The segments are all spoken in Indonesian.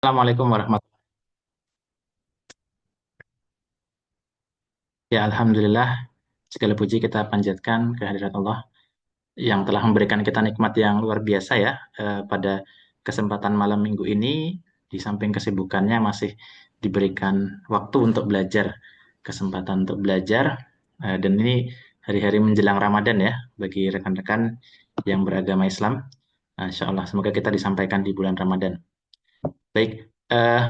Assalamualaikum warahmatullahi wabarakatuh. Ya, Alhamdulillah, segala puji kita panjatkan kehadirat Allah yang telah memberikan kita nikmat yang luar biasa ya pada kesempatan malam minggu ini, di samping kesibukannya masih diberikan waktu untuk belajar, kesempatan untuk belajar, dan ini hari-hari menjelang Ramadan ya, bagi rekan-rekan yang beragama Islam. Insya Allah, semoga kita disampaikan di bulan Ramadan. Baik, eh,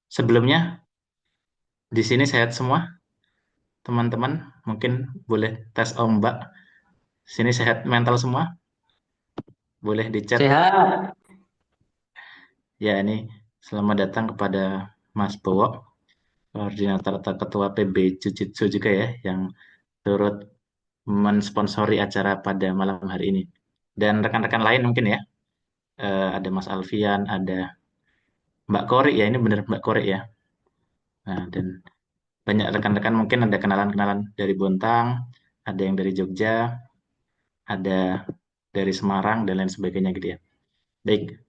sebelumnya di sini sehat semua? Teman-teman, mungkin boleh tes ombak. Sini sehat mental semua? Boleh dicat. Sehat. Ya, ini selamat datang kepada Mas Bowo, koordinator atau ketua PB Jujitsu juga ya, yang turut mensponsori acara pada malam hari ini. Dan rekan-rekan lain mungkin ya, ada Mas Alfian, ada Mbak Kori ya, ini benar Mbak Kori ya. Nah, dan banyak rekan-rekan mungkin ada kenalan-kenalan dari Bontang, ada yang dari Jogja, ada dari Semarang, dan lain sebagainya gitu ya. Baik,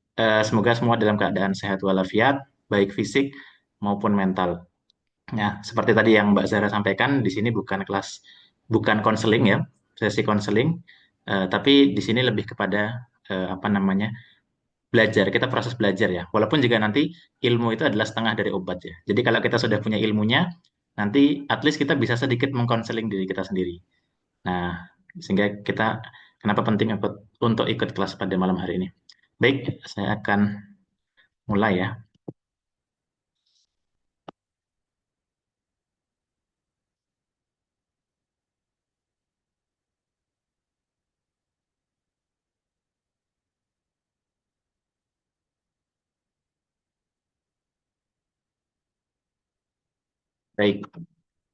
semoga semua dalam keadaan sehat walafiat, baik fisik maupun mental. Nah, seperti tadi yang Mbak Zara sampaikan, di sini bukan kelas, bukan konseling ya, sesi konseling, tapi di sini lebih kepada apa namanya, belajar. Kita proses belajar ya. Walaupun juga nanti ilmu itu adalah setengah dari obat ya. Jadi kalau kita sudah punya ilmunya, nanti at least kita bisa sedikit mengkonseling diri kita sendiri. Nah, sehingga kita kenapa penting untuk ikut kelas pada malam hari ini. Baik, saya akan mulai ya. Baik,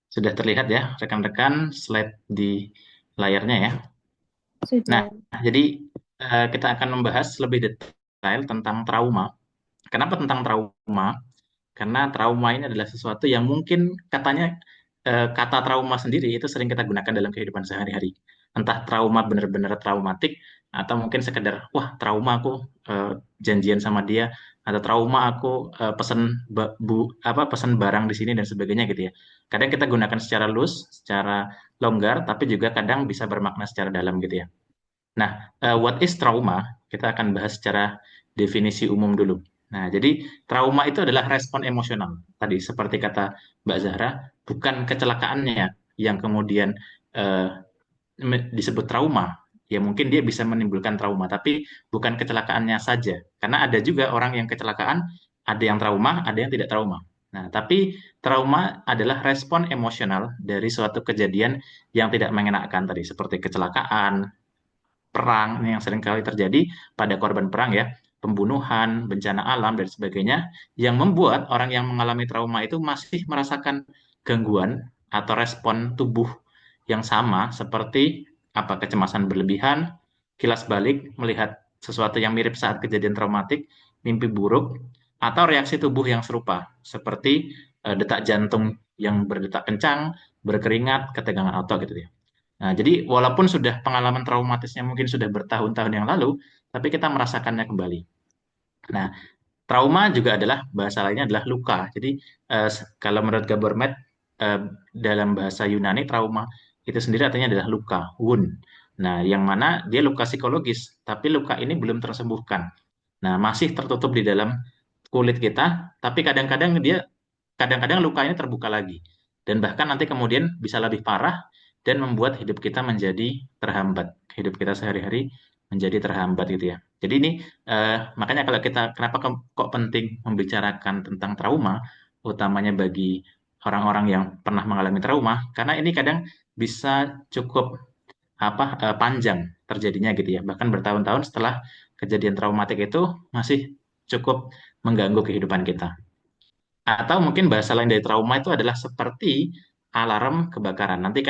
sudah terlihat ya rekan-rekan slide di layarnya ya. Nah, Sudah. jadi kita akan membahas lebih detail tentang trauma. Kenapa tentang trauma? Karena trauma ini adalah sesuatu yang mungkin katanya kata trauma sendiri itu sering kita gunakan dalam kehidupan sehari-hari. Entah trauma benar-benar traumatik atau mungkin sekedar wah trauma aku eh, janjian sama dia atau trauma aku pesen pesen barang di sini dan sebagainya gitu ya. Kadang kita gunakan secara loose, secara longgar, tapi juga kadang bisa bermakna secara dalam gitu ya. Nah, what is trauma? Kita akan bahas secara definisi umum dulu. Nah, jadi trauma itu adalah respon emosional. Tadi seperti kata Mbak Zahra, bukan kecelakaannya yang kemudian eh, disebut trauma. Ya mungkin dia bisa menimbulkan trauma, tapi bukan kecelakaannya saja. Karena ada juga orang yang kecelakaan, ada yang trauma, ada yang tidak trauma. Nah, tapi trauma adalah respon emosional dari suatu kejadian yang tidak mengenakan tadi, seperti kecelakaan, perang ini yang sering kali terjadi pada korban perang ya, pembunuhan, bencana alam dan sebagainya yang membuat orang yang mengalami trauma itu masih merasakan gangguan atau respon tubuh yang sama seperti apa kecemasan berlebihan, kilas balik melihat sesuatu yang mirip saat kejadian traumatik, mimpi buruk atau reaksi tubuh yang serupa seperti detak jantung yang berdetak kencang, berkeringat, ketegangan otot gitu ya. Nah, jadi walaupun sudah pengalaman traumatisnya mungkin sudah bertahun-tahun yang lalu, tapi kita merasakannya kembali. Nah, trauma juga adalah bahasa lainnya adalah luka. Jadi kalau menurut Gabor Maté dalam bahasa Yunani trauma itu sendiri artinya adalah luka, wound. Nah, yang mana dia luka psikologis, tapi luka ini belum tersembuhkan. Nah, masih tertutup di dalam kulit kita, tapi kadang-kadang luka ini terbuka lagi. Dan bahkan nanti kemudian bisa lebih parah dan membuat hidup kita menjadi terhambat. Hidup kita sehari-hari menjadi terhambat gitu ya. Jadi ini makanya kalau kita kenapa kok penting membicarakan tentang trauma, utamanya bagi orang-orang yang pernah mengalami trauma, karena ini kadang bisa cukup panjang terjadinya gitu ya. Bahkan bertahun-tahun setelah kejadian traumatik itu masih cukup mengganggu kehidupan kita. Atau mungkin bahasa lain dari trauma itu adalah seperti alarm kebakaran. Nanti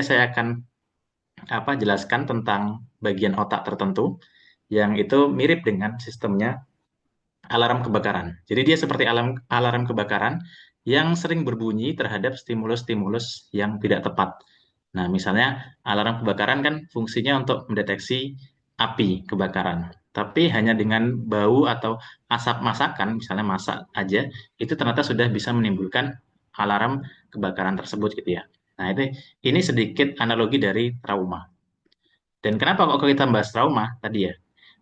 saya akan jelaskan tentang bagian otak tertentu yang itu mirip dengan sistemnya alarm kebakaran. Jadi dia seperti alarm kebakaran yang sering berbunyi terhadap stimulus-stimulus yang tidak tepat. Nah, misalnya alarm kebakaran kan fungsinya untuk mendeteksi api kebakaran. tapi hanya dengan bau atau asap masakan, misalnya masak aja, itu ternyata sudah bisa menimbulkan alarm kebakaran tersebut gitu ya. Nah, ini sedikit analogi dari trauma. Dan kenapa kok kita bahas trauma tadi ya?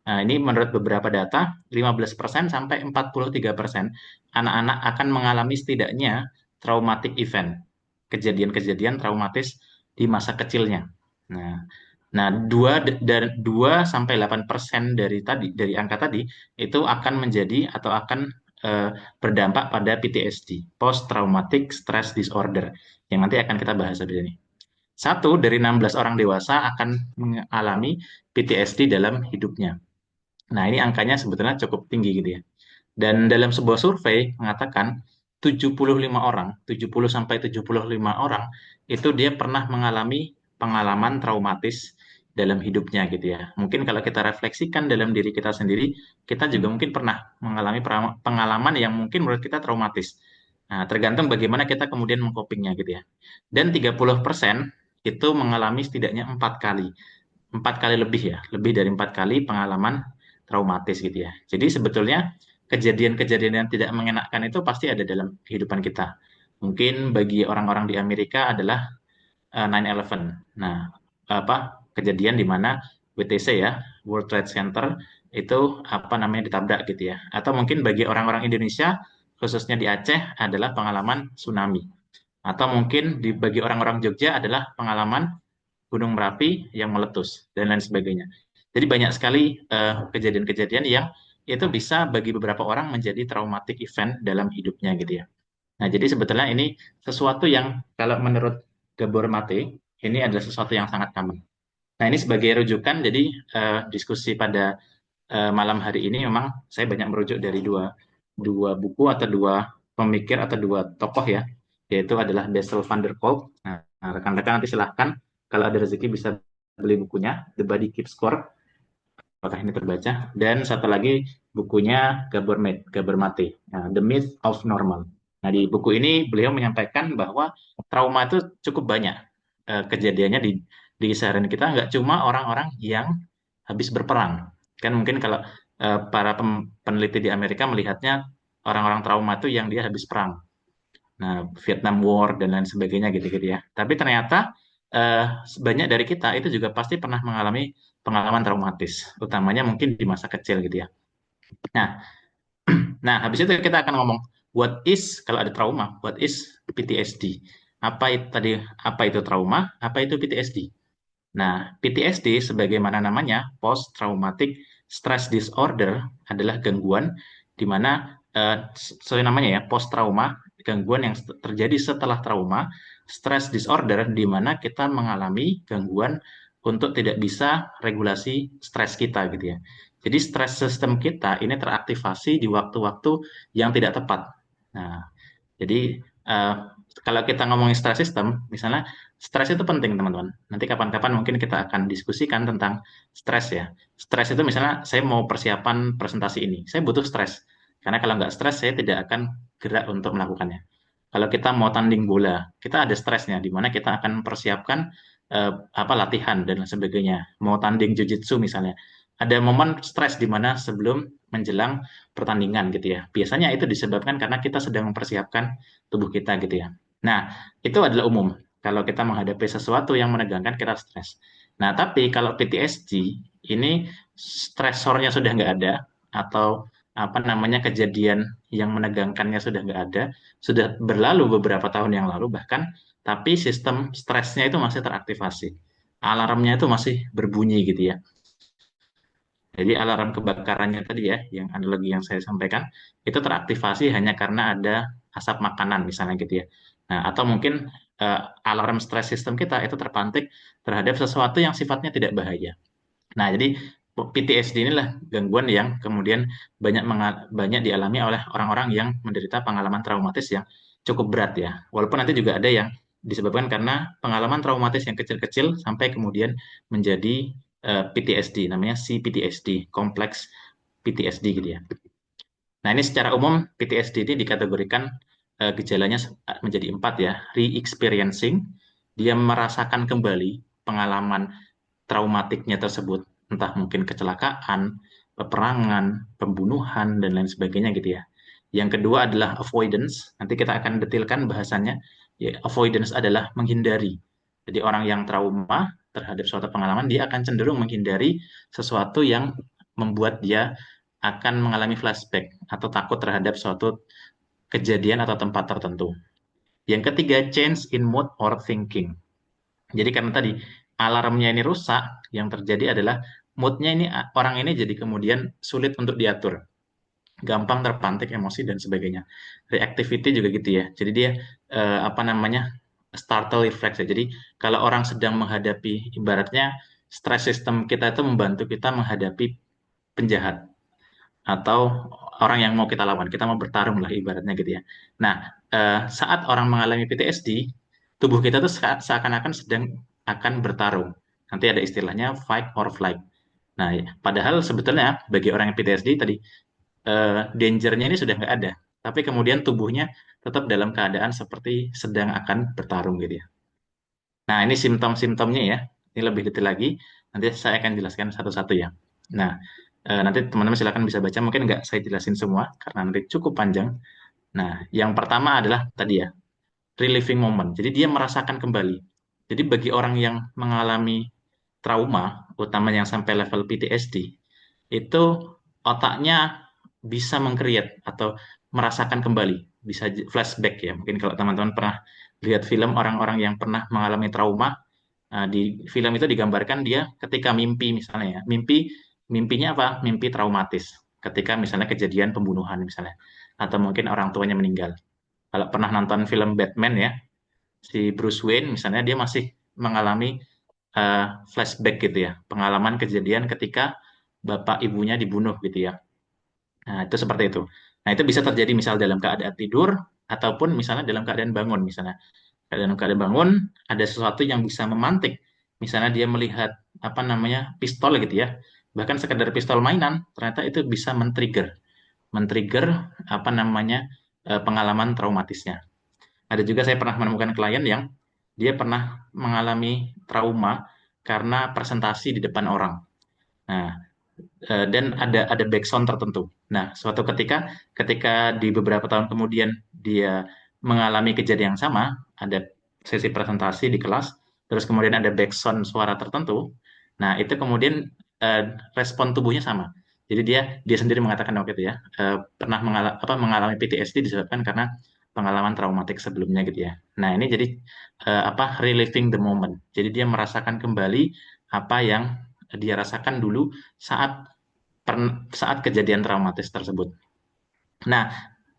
Nah, ini menurut beberapa data, 15% sampai 43% anak-anak akan mengalami setidaknya traumatic event, kejadian-kejadian traumatis di masa kecilnya. Nah, nah 2 sampai 8% dari angka tadi itu akan menjadi atau akan eh, berdampak pada PTSD, Post Traumatic Stress Disorder, yang nanti akan kita bahas habis ini. 1 dari 16 orang dewasa akan mengalami PTSD dalam hidupnya. Nah, ini angkanya sebetulnya cukup tinggi gitu ya. Dan dalam sebuah survei mengatakan 75 orang, 70 sampai 75 orang itu dia pernah mengalami pengalaman traumatis dalam hidupnya gitu ya. Mungkin kalau kita refleksikan dalam diri kita sendiri, kita juga mungkin pernah mengalami pengalaman yang mungkin menurut kita traumatis. Nah, tergantung bagaimana kita kemudian mengcopingnya gitu ya. Dan 30% itu mengalami setidaknya 4 kali. 4 kali lebih ya, lebih dari 4 kali pengalaman traumatis gitu ya. Jadi sebetulnya kejadian-kejadian yang tidak mengenakan itu pasti ada dalam kehidupan kita. Mungkin bagi orang-orang di Amerika adalah 9/11. Nah, kejadian di mana WTC ya, World Trade Center itu ditabrak gitu ya. Atau mungkin bagi orang-orang Indonesia khususnya di Aceh adalah pengalaman tsunami. Atau mungkin bagi orang-orang Jogja adalah pengalaman Gunung Merapi yang meletus dan lain sebagainya. Jadi banyak sekali kejadian-kejadian yang itu bisa bagi beberapa orang menjadi traumatic event dalam hidupnya gitu ya. Nah, jadi sebetulnya ini sesuatu yang kalau menurut Gabor Mate ini adalah sesuatu yang sangat common. Nah, ini sebagai rujukan, jadi diskusi pada malam hari ini memang saya banyak merujuk dari dua buku atau dua pemikir atau dua tokoh ya, yaitu adalah Bessel van der Kolk. Nah, rekan-rekan nanti silahkan kalau ada rezeki bisa beli bukunya, The Body Keeps Score, apakah ini terbaca. Dan satu lagi bukunya Gabor Mate, The Myth of Normal. Nah, di buku ini beliau menyampaikan bahwa trauma itu cukup banyak kejadiannya di keseharian kita, nggak cuma orang-orang yang habis berperang. Kan mungkin kalau para peneliti di Amerika melihatnya orang-orang trauma itu yang dia habis perang. Nah, Vietnam War dan lain sebagainya gitu-gitu ya. Tapi ternyata banyak dari kita itu juga pasti pernah mengalami pengalaman traumatis, utamanya mungkin di masa kecil gitu ya. Nah, nah habis itu kita akan ngomong what is kalau ada trauma, what is PTSD? Apa itu trauma? Apa itu PTSD? Nah, PTSD sebagaimana namanya, Post Traumatic Stress Disorder adalah gangguan di mana sesuai namanya ya, post trauma, gangguan yang terjadi setelah trauma, stress disorder di mana kita mengalami gangguan untuk tidak bisa regulasi stres kita gitu ya. Jadi stres sistem kita ini teraktivasi di waktu-waktu yang tidak tepat. Nah, jadi kalau kita ngomongin stress system, misalnya stres itu penting teman-teman. Nanti kapan-kapan mungkin kita akan diskusikan tentang stres ya. Stres itu misalnya saya mau persiapan presentasi ini, saya butuh stres. Karena kalau nggak stres, saya tidak akan gerak untuk melakukannya. Kalau kita mau tanding bola, kita ada stresnya, di mana kita akan mempersiapkan latihan dan lain sebagainya. Mau tanding jujitsu misalnya, ada momen stres di mana sebelum menjelang pertandingan gitu ya. Biasanya itu disebabkan karena kita sedang mempersiapkan tubuh kita gitu ya. Nah, itu adalah umum. Kalau kita menghadapi sesuatu yang menegangkan, kita stres. Nah, tapi kalau PTSD, ini stresornya sudah nggak ada, atau kejadian yang menegangkannya sudah nggak ada, sudah berlalu beberapa tahun yang lalu bahkan, tapi sistem stresnya itu masih teraktivasi. Alarmnya itu masih berbunyi gitu ya. Jadi alarm kebakarannya tadi ya, yang analogi yang saya sampaikan, itu teraktivasi hanya karena ada asap makanan misalnya gitu ya. Nah, atau mungkin alarm stress system kita itu terpantik terhadap sesuatu yang sifatnya tidak bahaya. Nah, jadi PTSD inilah gangguan yang kemudian banyak dialami oleh orang-orang yang menderita pengalaman traumatis yang cukup berat ya. Walaupun nanti juga ada yang disebabkan karena pengalaman traumatis yang kecil-kecil sampai kemudian menjadi PTSD, namanya CPTSD, kompleks PTSD gitu ya. Nah, ini secara umum PTSD ini dikategorikan gejalanya menjadi 4 ya. Re-experiencing, dia merasakan kembali pengalaman traumatiknya tersebut, entah mungkin kecelakaan, peperangan, pembunuhan, dan lain sebagainya gitu ya. Yang kedua adalah avoidance. Nanti kita akan detilkan bahasannya. Ya, avoidance adalah menghindari. Jadi orang yang trauma terhadap suatu pengalaman, dia akan cenderung menghindari sesuatu yang membuat dia akan mengalami flashback atau takut terhadap suatu kejadian atau tempat tertentu. Yang ketiga, change in mood or thinking. Jadi karena tadi alarmnya ini rusak, yang terjadi adalah moodnya ini orang ini jadi kemudian sulit untuk diatur, gampang terpantik emosi dan sebagainya. Reactivity juga gitu ya. Jadi dia apa namanya startle reflex ya. Jadi kalau orang sedang menghadapi ibaratnya stress system kita itu membantu kita menghadapi penjahat atau orang yang mau kita lawan, kita mau bertarung lah ibaratnya gitu ya. Nah, saat orang mengalami PTSD, tubuh kita tuh seakan-akan sedang akan bertarung. Nanti ada istilahnya fight or flight. Nah, ya, padahal sebetulnya bagi orang yang PTSD tadi, danger-nya ini sudah nggak ada. Tapi kemudian tubuhnya tetap dalam keadaan seperti sedang akan bertarung gitu ya. Nah, ini simptom-simptomnya ya. Ini lebih detail lagi. Nanti saya akan jelaskan satu-satu ya. Nah, nanti teman-teman silakan bisa baca. Mungkin nggak saya jelasin semua karena nanti cukup panjang. Nah, yang pertama adalah tadi ya, reliving moment. Jadi dia merasakan kembali. Jadi bagi orang yang mengalami trauma, utamanya yang sampai level PTSD, itu otaknya bisa meng-create atau merasakan kembali, bisa flashback ya. Mungkin kalau teman-teman pernah lihat film orang-orang yang pernah mengalami trauma, di film itu digambarkan dia ketika mimpi misalnya ya, mimpinya apa? Mimpi traumatis. Ketika misalnya kejadian pembunuhan misalnya, atau mungkin orang tuanya meninggal. Kalau pernah nonton film Batman ya, si Bruce Wayne misalnya dia masih mengalami flashback gitu ya, pengalaman kejadian ketika bapak ibunya dibunuh gitu ya. Nah, itu seperti itu. Nah, itu bisa terjadi misal dalam keadaan tidur ataupun misalnya dalam keadaan bangun misalnya. Dalam keadaan bangun ada sesuatu yang bisa memantik. Misalnya dia melihat apa namanya pistol gitu ya. Bahkan sekedar pistol mainan ternyata itu bisa men-trigger apa namanya pengalaman traumatisnya. Ada juga saya pernah menemukan klien yang dia pernah mengalami trauma karena presentasi di depan orang. Nah, dan ada background tertentu. Nah, suatu ketika ketika di beberapa tahun kemudian dia mengalami kejadian yang sama, ada sesi presentasi di kelas, terus kemudian ada background suara tertentu. Nah, itu kemudian respon tubuhnya sama. Jadi dia sendiri mengatakan waktu itu ya, pernah mengalami PTSD disebabkan karena pengalaman traumatik sebelumnya gitu ya. Nah, ini jadi apa reliving the moment. Jadi dia merasakan kembali apa yang dia rasakan dulu saat saat kejadian traumatis tersebut. Nah,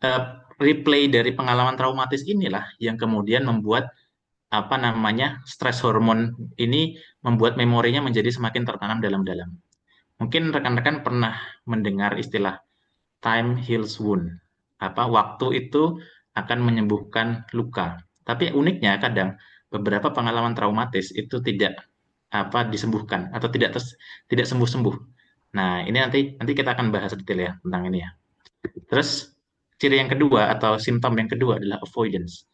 eh, replay dari pengalaman traumatis inilah yang kemudian membuat apa namanya stres hormon ini membuat memorinya menjadi semakin tertanam dalam-dalam. Mungkin rekan-rekan pernah mendengar istilah time heals wound. Apa waktu itu akan menyembuhkan luka. Tapi uniknya kadang beberapa pengalaman traumatis itu tidak apa disembuhkan atau tidak sembuh-sembuh. Nah, ini nanti nanti kita akan bahas detail ya tentang ini ya. Terus ciri yang kedua atau simptom yang kedua adalah avoidance.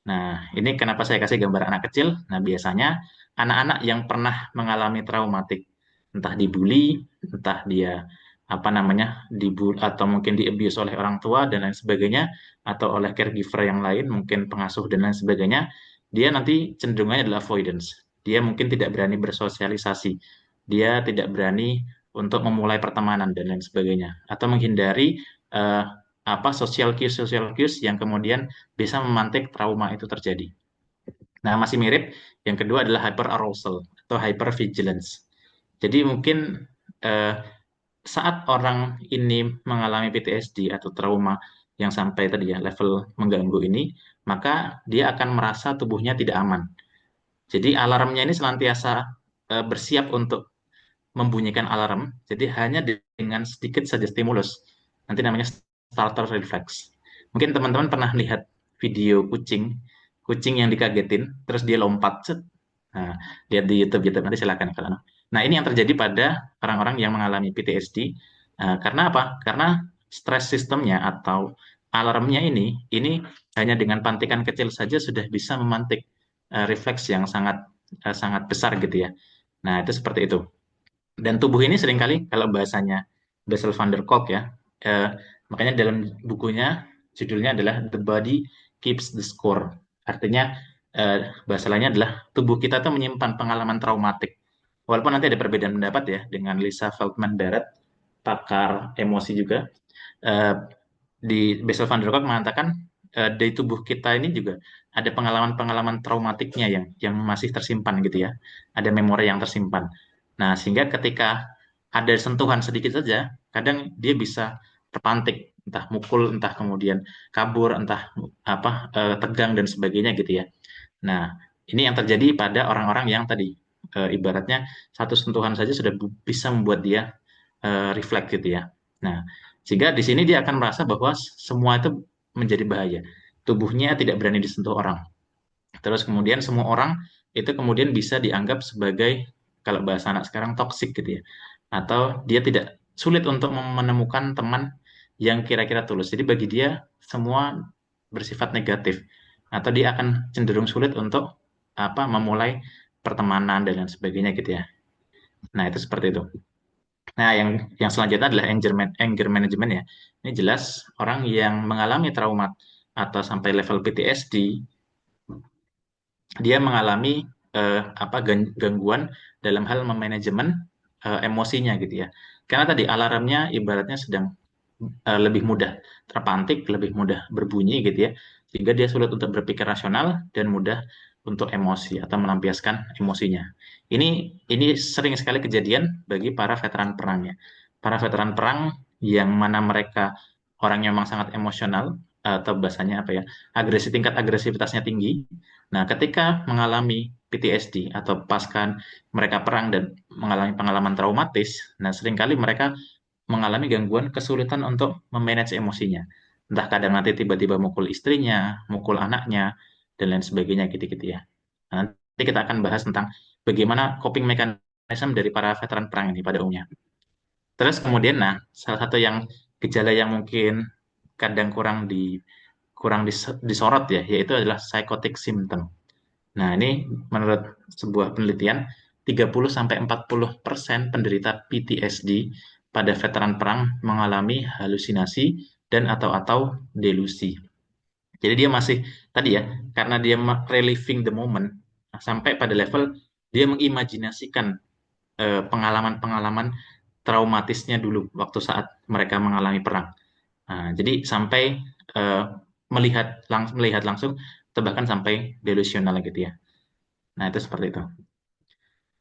Nah, ini kenapa saya kasih gambar anak kecil? Nah, biasanya anak-anak yang pernah mengalami traumatik, entah dibully, entah dia apa namanya, dibully atau mungkin diabuse oleh orang tua dan lain sebagainya, atau oleh caregiver yang lain, mungkin pengasuh dan lain sebagainya, dia nanti cenderungannya adalah avoidance. Dia mungkin tidak berani bersosialisasi, dia tidak berani untuk memulai pertemanan dan lain sebagainya, atau menghindari eh, apa social cues yang kemudian bisa memantik trauma itu terjadi. Nah, masih mirip. Yang kedua adalah hyperarousal atau hypervigilance. Jadi mungkin eh, saat orang ini mengalami PTSD atau trauma yang sampai tadi ya level mengganggu ini, maka dia akan merasa tubuhnya tidak aman. Jadi alarmnya ini senantiasa bersiap untuk membunyikan alarm. Jadi hanya dengan sedikit saja stimulus, nanti namanya starter reflex. Mungkin teman-teman pernah lihat video kucing yang dikagetin, terus dia lompat, set. Nah, lihat di YouTube, nanti silakan kalau. Nah, ini yang terjadi pada orang-orang yang mengalami PTSD. Karena apa? Karena stress sistemnya atau alarmnya ini hanya dengan pantikan kecil saja sudah bisa memantik refleks yang sangat sangat besar gitu ya. Nah, itu seperti itu. Dan tubuh ini seringkali kalau bahasanya Bessel van der Kolk ya. Eh, Makanya dalam bukunya judulnya adalah The Body Keeps the Score. Artinya bahasa lainnya adalah tubuh kita tuh menyimpan pengalaman traumatik. Walaupun nanti ada perbedaan pendapat ya dengan Lisa Feldman Barrett, pakar emosi juga. Eh, di Bessel van der Kolk mengatakan di tubuh kita ini juga ada pengalaman-pengalaman traumatiknya yang masih tersimpan gitu ya. Ada memori yang tersimpan. Nah, sehingga ketika ada sentuhan sedikit saja, kadang dia bisa terpantik, entah mukul, entah kemudian kabur, entah tegang dan sebagainya gitu ya. Nah, ini yang terjadi pada orang-orang yang tadi ibaratnya satu sentuhan saja sudah bisa membuat dia refleks gitu ya. Nah, sehingga di sini dia akan merasa bahwa semua itu menjadi bahaya. Tubuhnya tidak berani disentuh orang. Terus kemudian semua orang itu kemudian bisa dianggap sebagai kalau bahasa anak sekarang toksik gitu ya. Atau dia tidak sulit untuk menemukan teman yang kira-kira tulus. Jadi bagi dia semua bersifat negatif atau dia akan cenderung sulit untuk memulai pertemanan dan lain sebagainya gitu ya. Nah, itu seperti itu. Nah, yang selanjutnya adalah anger management ya. Ini jelas orang yang mengalami trauma atau sampai level PTSD, dia mengalami gangguan dalam hal memanajemen emosinya gitu ya. Karena tadi alarmnya ibaratnya sedang lebih mudah terpantik, lebih mudah berbunyi gitu ya, sehingga dia sulit untuk berpikir rasional dan mudah untuk emosi atau melampiaskan emosinya. Ini sering sekali kejadian bagi para veteran perang ya. Para veteran perang yang mana mereka orangnya memang sangat emosional atau bahasanya apa ya, tingkat agresivitasnya tinggi. Nah, ketika mengalami PTSD atau pasca mereka perang dan mengalami pengalaman traumatis, nah seringkali mereka mengalami gangguan kesulitan untuk memanage emosinya. Entah kadang nanti tiba-tiba mukul istrinya, mukul anaknya, dan lain sebagainya gitu-gitu ya. Nah, nanti kita akan bahas tentang bagaimana coping mechanism dari para veteran perang ini pada umumnya. Terus kemudian, nah, salah satu yang gejala yang mungkin kadang disorot ya, yaitu adalah psychotic symptom. Nah, ini menurut sebuah penelitian, 30-40% penderita PTSD pada veteran perang mengalami halusinasi dan atau delusi. Jadi dia masih, tadi ya, karena dia reliving the moment, sampai pada level dia mengimajinasikan pengalaman-pengalaman traumatisnya dulu waktu saat mereka mengalami perang. Nah, jadi sampai eh, melihat langsung, atau bahkan sampai delusional gitu ya. Nah, itu seperti itu.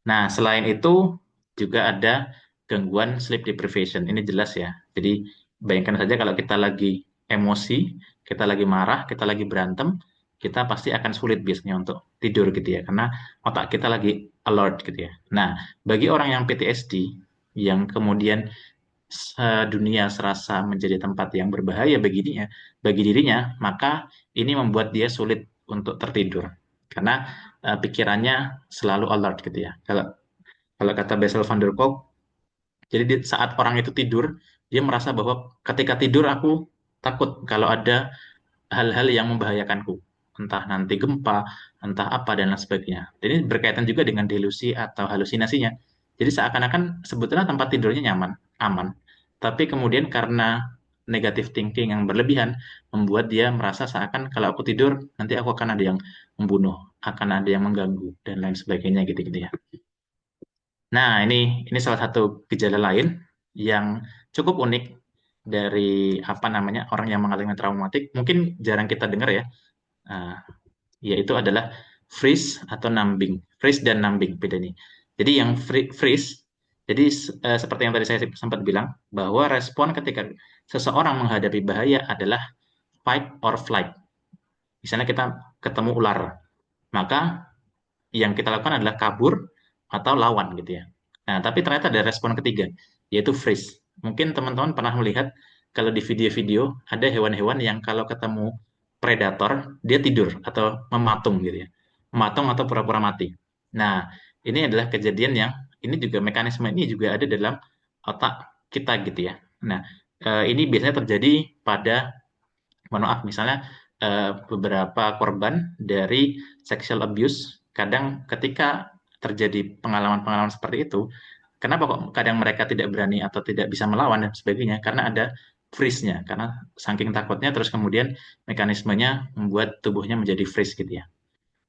Nah, selain itu juga ada gangguan sleep deprivation. Ini jelas ya. Jadi bayangkan saja kalau kita lagi emosi, kita lagi marah, kita lagi berantem, kita pasti akan sulit biasanya untuk tidur gitu ya, karena otak kita lagi alert gitu ya. Nah, bagi orang yang PTSD, yang kemudian dunia serasa menjadi tempat yang berbahaya bagi dirinya, maka ini membuat dia sulit untuk tertidur karena pikirannya selalu alert gitu ya. Kalau kalau kata Bessel van der Kolk, jadi saat orang itu tidur, dia merasa bahwa ketika tidur aku takut kalau ada hal-hal yang membahayakanku, entah nanti gempa, entah apa dan lain sebagainya. Jadi berkaitan juga dengan delusi atau halusinasinya. Jadi seakan-akan sebetulnya tempat tidurnya nyaman, aman, tapi kemudian karena negative thinking yang berlebihan membuat dia merasa seakan kalau aku tidur nanti aku akan ada yang membunuh, akan ada yang mengganggu dan lain sebagainya gitu-gitu ya. Nah, ini salah satu gejala lain yang cukup unik dari orang yang mengalami traumatik. Mungkin jarang kita dengar ya, uh, yaitu adalah freeze atau numbing. Freeze dan numbing beda nih. Jadi yang freeze, jadi seperti yang tadi saya sempat bilang bahwa respon ketika seseorang menghadapi bahaya adalah fight or flight. Misalnya kita ketemu ular, maka yang kita lakukan adalah kabur atau lawan gitu ya. Nah, tapi ternyata ada respon ketiga, yaitu freeze. Mungkin teman-teman pernah melihat kalau di video-video ada hewan-hewan yang kalau ketemu predator, dia tidur atau mematung gitu ya. Mematung atau pura-pura mati. Nah, ini adalah kejadian yang ini juga mekanisme ini juga ada dalam otak kita gitu ya. Nah, ini biasanya terjadi pada mohon maaf misalnya beberapa korban dari sexual abuse kadang ketika terjadi pengalaman-pengalaman seperti itu Kenapa kok kadang mereka tidak berani atau tidak bisa melawan dan sebagainya? Karena ada freeze-nya, karena saking takutnya terus kemudian mekanismenya membuat tubuhnya menjadi freeze gitu ya.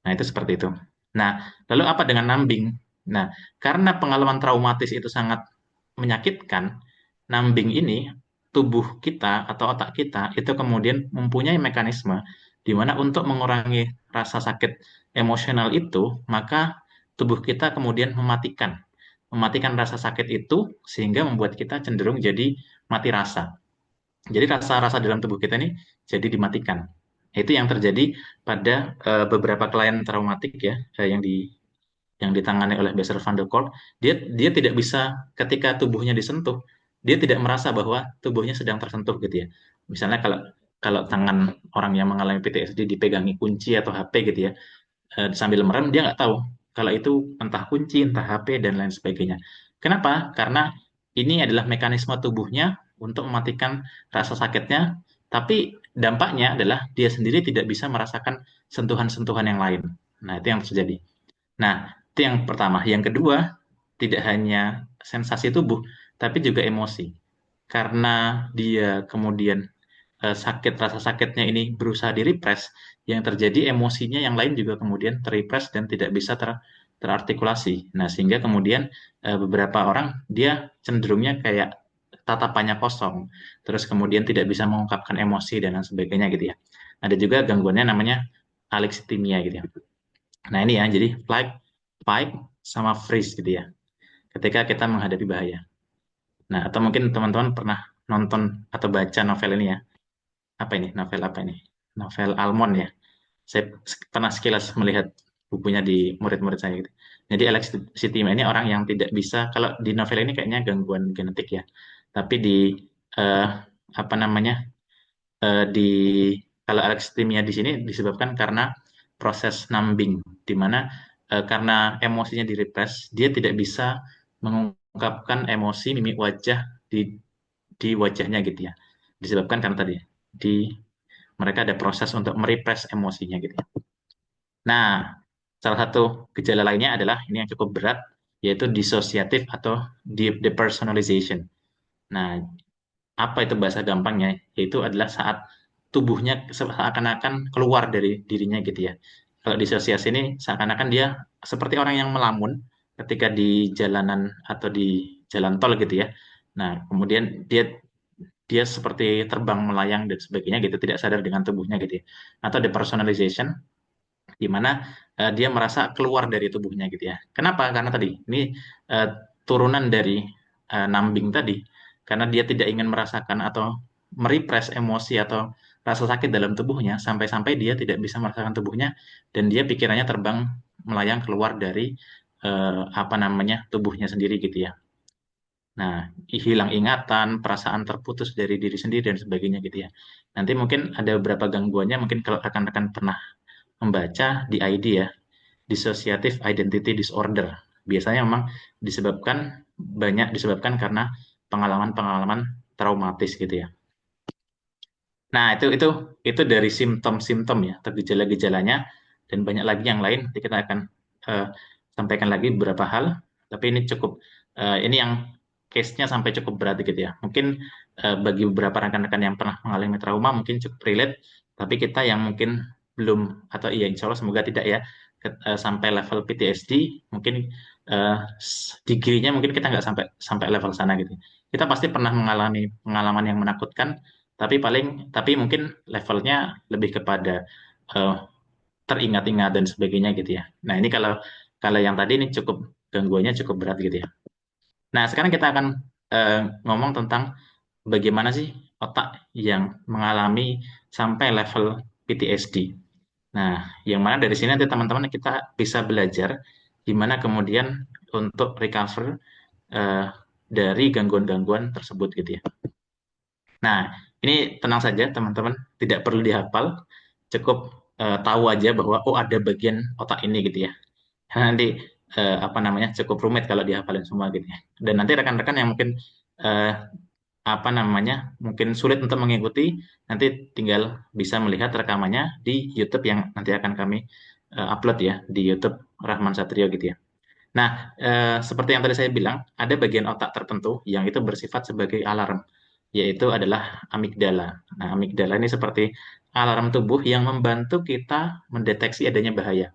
Nah, itu seperti itu. Nah, lalu apa dengan numbing? Nah, karena pengalaman traumatis itu sangat menyakitkan, numbing ini tubuh kita atau otak kita itu kemudian mempunyai mekanisme di mana untuk mengurangi rasa sakit emosional itu, maka tubuh kita kemudian mematikan rasa sakit itu sehingga membuat kita cenderung jadi mati rasa. Jadi rasa-rasa dalam tubuh kita ini jadi dimatikan. Itu yang terjadi pada beberapa klien traumatik ya, yang ditangani oleh Bessel van der Kolk. Dia tidak bisa ketika tubuhnya disentuh, dia tidak merasa bahwa tubuhnya sedang tersentuh gitu ya. Misalnya kalau kalau tangan orang yang mengalami PTSD dipegangi kunci atau HP gitu ya, sambil merem dia nggak tahu kalau itu entah kunci, entah HP dan lain sebagainya. Kenapa? Karena ini adalah mekanisme tubuhnya untuk mematikan rasa sakitnya, tapi dampaknya adalah dia sendiri tidak bisa merasakan sentuhan-sentuhan yang lain. Nah, itu yang terjadi. Nah, itu yang pertama. Yang kedua, tidak hanya sensasi tubuh, tapi juga emosi. Karena dia kemudian sakit, rasa sakitnya ini berusaha direpress, yang terjadi emosinya yang lain juga kemudian terrepress dan tidak bisa terartikulasi. Nah, sehingga kemudian beberapa orang dia cenderungnya kayak tatapannya kosong, terus kemudian tidak bisa mengungkapkan emosi dan lain sebagainya gitu ya. Ada juga gangguannya namanya alexithymia gitu ya. Nah, ini ya, jadi flight, fight, sama freeze gitu ya, ketika kita menghadapi bahaya. Nah, atau mungkin teman-teman pernah nonton atau baca novel ini ya. Apa ini? Novel apa ini? Novel Almond ya. Saya pernah sekilas melihat bukunya di murid-murid saya gitu. Jadi Alex Sitima ini orang yang tidak bisa, kalau di novel ini kayaknya gangguan genetik ya. Tapi di eh, apa namanya? Di kalau alexithymia di sini disebabkan karena proses numbing, di mana karena emosinya direpress, dia tidak bisa mengungkapkan emosi mimik wajah di wajahnya gitu ya. Disebabkan karena tadi di mereka ada proses untuk merepress emosinya gitu ya. Nah, salah satu gejala lainnya adalah ini yang cukup berat, yaitu dissociative atau depersonalization. Nah, apa itu bahasa gampangnya? Yaitu adalah saat tubuhnya seakan-akan keluar dari dirinya gitu ya. Kalau disosiasi ini seakan-akan dia seperti orang yang melamun ketika di jalanan atau di jalan tol gitu ya. Nah, kemudian dia dia seperti terbang melayang dan sebagainya gitu, tidak sadar dengan tubuhnya gitu ya. Atau depersonalization, di mana dia merasa keluar dari tubuhnya gitu ya. Kenapa? Karena tadi ini uh, turunan dari numbing tadi, karena dia tidak ingin merasakan atau merepress emosi atau rasa sakit dalam tubuhnya sampai-sampai dia tidak bisa merasakan tubuhnya dan dia pikirannya terbang melayang keluar dari apa namanya tubuhnya sendiri gitu ya. Nah, hilang ingatan, perasaan terputus dari diri sendiri dan sebagainya gitu ya. Nanti mungkin ada beberapa gangguannya, mungkin kalau rekan-rekan pernah membaca di ID ya, dissociative identity disorder. Biasanya memang disebabkan karena pengalaman-pengalaman traumatis gitu ya. Nah, itu dari simptom-simptom ya, atau gejala-gejalanya dan banyak lagi yang lain. Nanti kita akan eh, sampaikan lagi beberapa hal, tapi ini cukup ini yang case-nya sampai cukup berat gitu ya. Mungkin bagi beberapa rekan-rekan yang pernah mengalami trauma mungkin cukup relate, tapi kita yang mungkin belum atau iya insya Allah semoga tidak ya sampai level PTSD, mungkin degree-nya mungkin kita nggak sampai sampai level sana gitu. Kita pasti pernah mengalami pengalaman yang menakutkan, tapi mungkin levelnya lebih kepada eh, teringat-ingat dan sebagainya gitu ya. Nah, ini kalau kalau yang tadi ini cukup gangguannya cukup berat gitu ya. Nah, sekarang kita akan ngomong tentang bagaimana sih otak yang mengalami sampai level PTSD. Nah, yang mana dari sini nanti teman-teman kita bisa belajar gimana kemudian untuk recover eh, dari gangguan-gangguan tersebut gitu ya. Nah, ini tenang saja teman-teman, tidak perlu dihafal, cukup tahu aja bahwa oh ada bagian otak ini gitu ya. Karena nanti apa namanya cukup rumit kalau dihafalin semua gitu ya. Dan nanti rekan-rekan yang mungkin eh, apa namanya mungkin sulit untuk mengikuti, nanti tinggal bisa melihat rekamannya di YouTube yang nanti akan kami upload ya di YouTube Rahman Satrio gitu ya. Nah, seperti yang tadi saya bilang, ada bagian otak tertentu yang itu bersifat sebagai alarm, yaitu adalah amigdala. Nah, amigdala ini seperti alarm tubuh yang membantu kita mendeteksi adanya bahaya.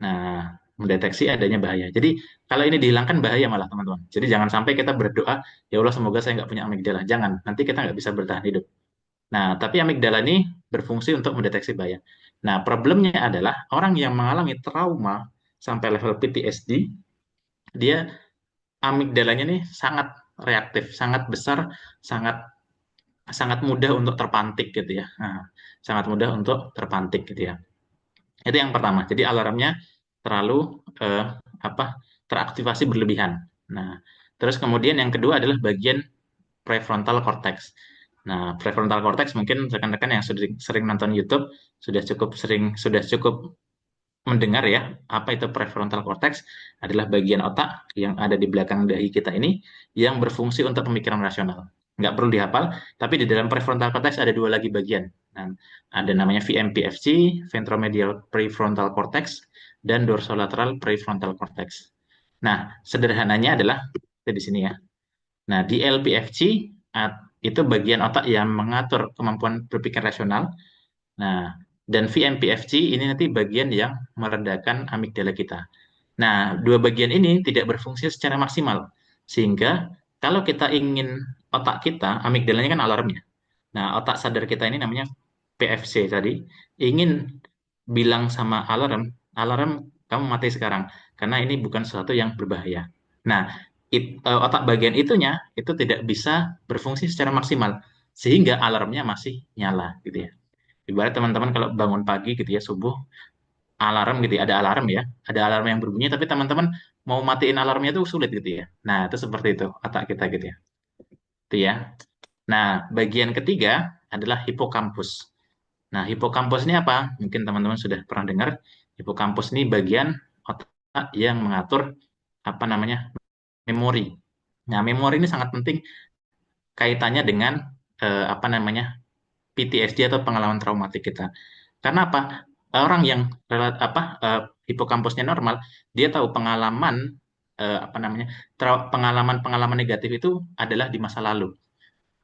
Nah, mendeteksi adanya bahaya. Jadi, kalau ini dihilangkan bahaya malah teman-teman. Jadi, jangan sampai kita berdoa, ya Allah semoga saya nggak punya amigdala. Jangan, nanti kita nggak bisa bertahan hidup. Nah, tapi amigdala ini berfungsi untuk mendeteksi bahaya. Nah, problemnya adalah orang yang mengalami trauma sampai level PTSD, dia amigdalanya nih sangat reaktif, sangat besar, sangat sangat mudah untuk terpantik gitu ya. Nah, sangat mudah untuk terpantik gitu ya. Itu yang pertama. Jadi alarmnya terlalu apa teraktivasi berlebihan. Nah, terus kemudian yang kedua adalah bagian prefrontal cortex. Nah, prefrontal cortex mungkin rekan-rekan yang sudah sering nonton YouTube sudah cukup mendengar ya, apa itu prefrontal cortex adalah bagian otak yang ada di belakang dahi kita ini yang berfungsi untuk pemikiran rasional. Nggak perlu dihafal, tapi di dalam prefrontal cortex ada dua lagi bagian. Nah, ada namanya VMPFC, ventromedial prefrontal cortex, dan dorsolateral prefrontal cortex. Nah, sederhananya adalah itu di sini ya. Nah, di LPFC itu bagian otak yang mengatur kemampuan berpikir rasional. Nah, dan VMPFC ini nanti bagian yang meredakan amigdala kita. Nah, dua bagian ini tidak berfungsi secara maksimal. Sehingga kalau kita ingin otak kita, amigdalanya kan alarmnya. Nah, otak sadar kita ini namanya PFC tadi, ingin bilang sama alarm, alarm kamu mati sekarang, karena ini bukan sesuatu yang berbahaya. Nah, otak bagian itunya itu tidak bisa berfungsi secara maksimal, sehingga alarmnya masih nyala gitu ya. Ibarat teman-teman kalau bangun pagi gitu ya, subuh, alarm gitu ya, ada alarm yang berbunyi, tapi teman-teman mau matiin alarmnya itu sulit gitu ya. Nah, itu seperti itu, otak kita gitu ya. Itu ya. Nah, bagian ketiga adalah hipokampus. Nah, hipokampus ini apa? Mungkin teman-teman sudah pernah dengar, hipokampus ini bagian otak yang mengatur apa namanya? Memori. Nah, memori ini sangat penting kaitannya dengan apa namanya? PTSD atau pengalaman traumatik kita. Karena apa? Orang yang hipokampusnya normal, dia tahu pengalaman apa namanya? Pengalaman-pengalaman negatif itu adalah di masa lalu.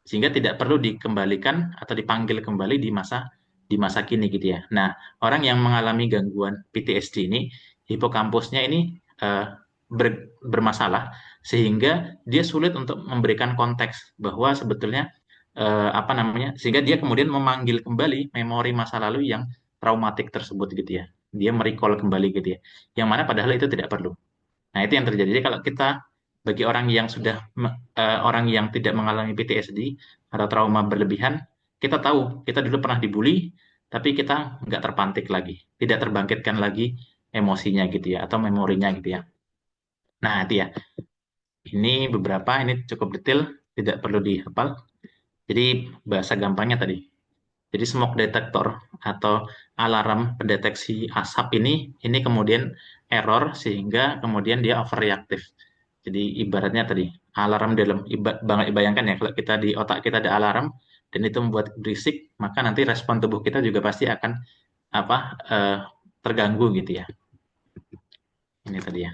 Sehingga tidak perlu dikembalikan atau dipanggil kembali di masa kini gitu ya. Nah, orang yang mengalami gangguan PTSD ini, hipokampusnya ini bermasalah sehingga dia sulit untuk memberikan konteks bahwa sebetulnya apa namanya, sehingga dia kemudian memanggil kembali memori masa lalu yang traumatik tersebut gitu ya. Dia merecall kembali gitu ya. Yang mana padahal itu tidak perlu. Nah, itu yang terjadi. Jadi kalau kita bagi orang yang orang yang tidak mengalami PTSD atau trauma berlebihan, kita tahu kita dulu pernah dibully, tapi kita nggak terpantik lagi, tidak terbangkitkan lagi emosinya gitu ya atau memorinya gitu ya. Nah, itu ya. Ini cukup detail, tidak perlu dihafal. Jadi bahasa gampangnya tadi. Jadi smoke detector atau alarm pendeteksi asap ini kemudian error sehingga kemudian dia overreaktif. Jadi ibaratnya tadi alarm dalam bayangkan ya kalau kita di otak kita ada alarm dan itu membuat berisik, maka nanti respon tubuh kita juga pasti akan apa terganggu gitu ya. Ini tadi ya.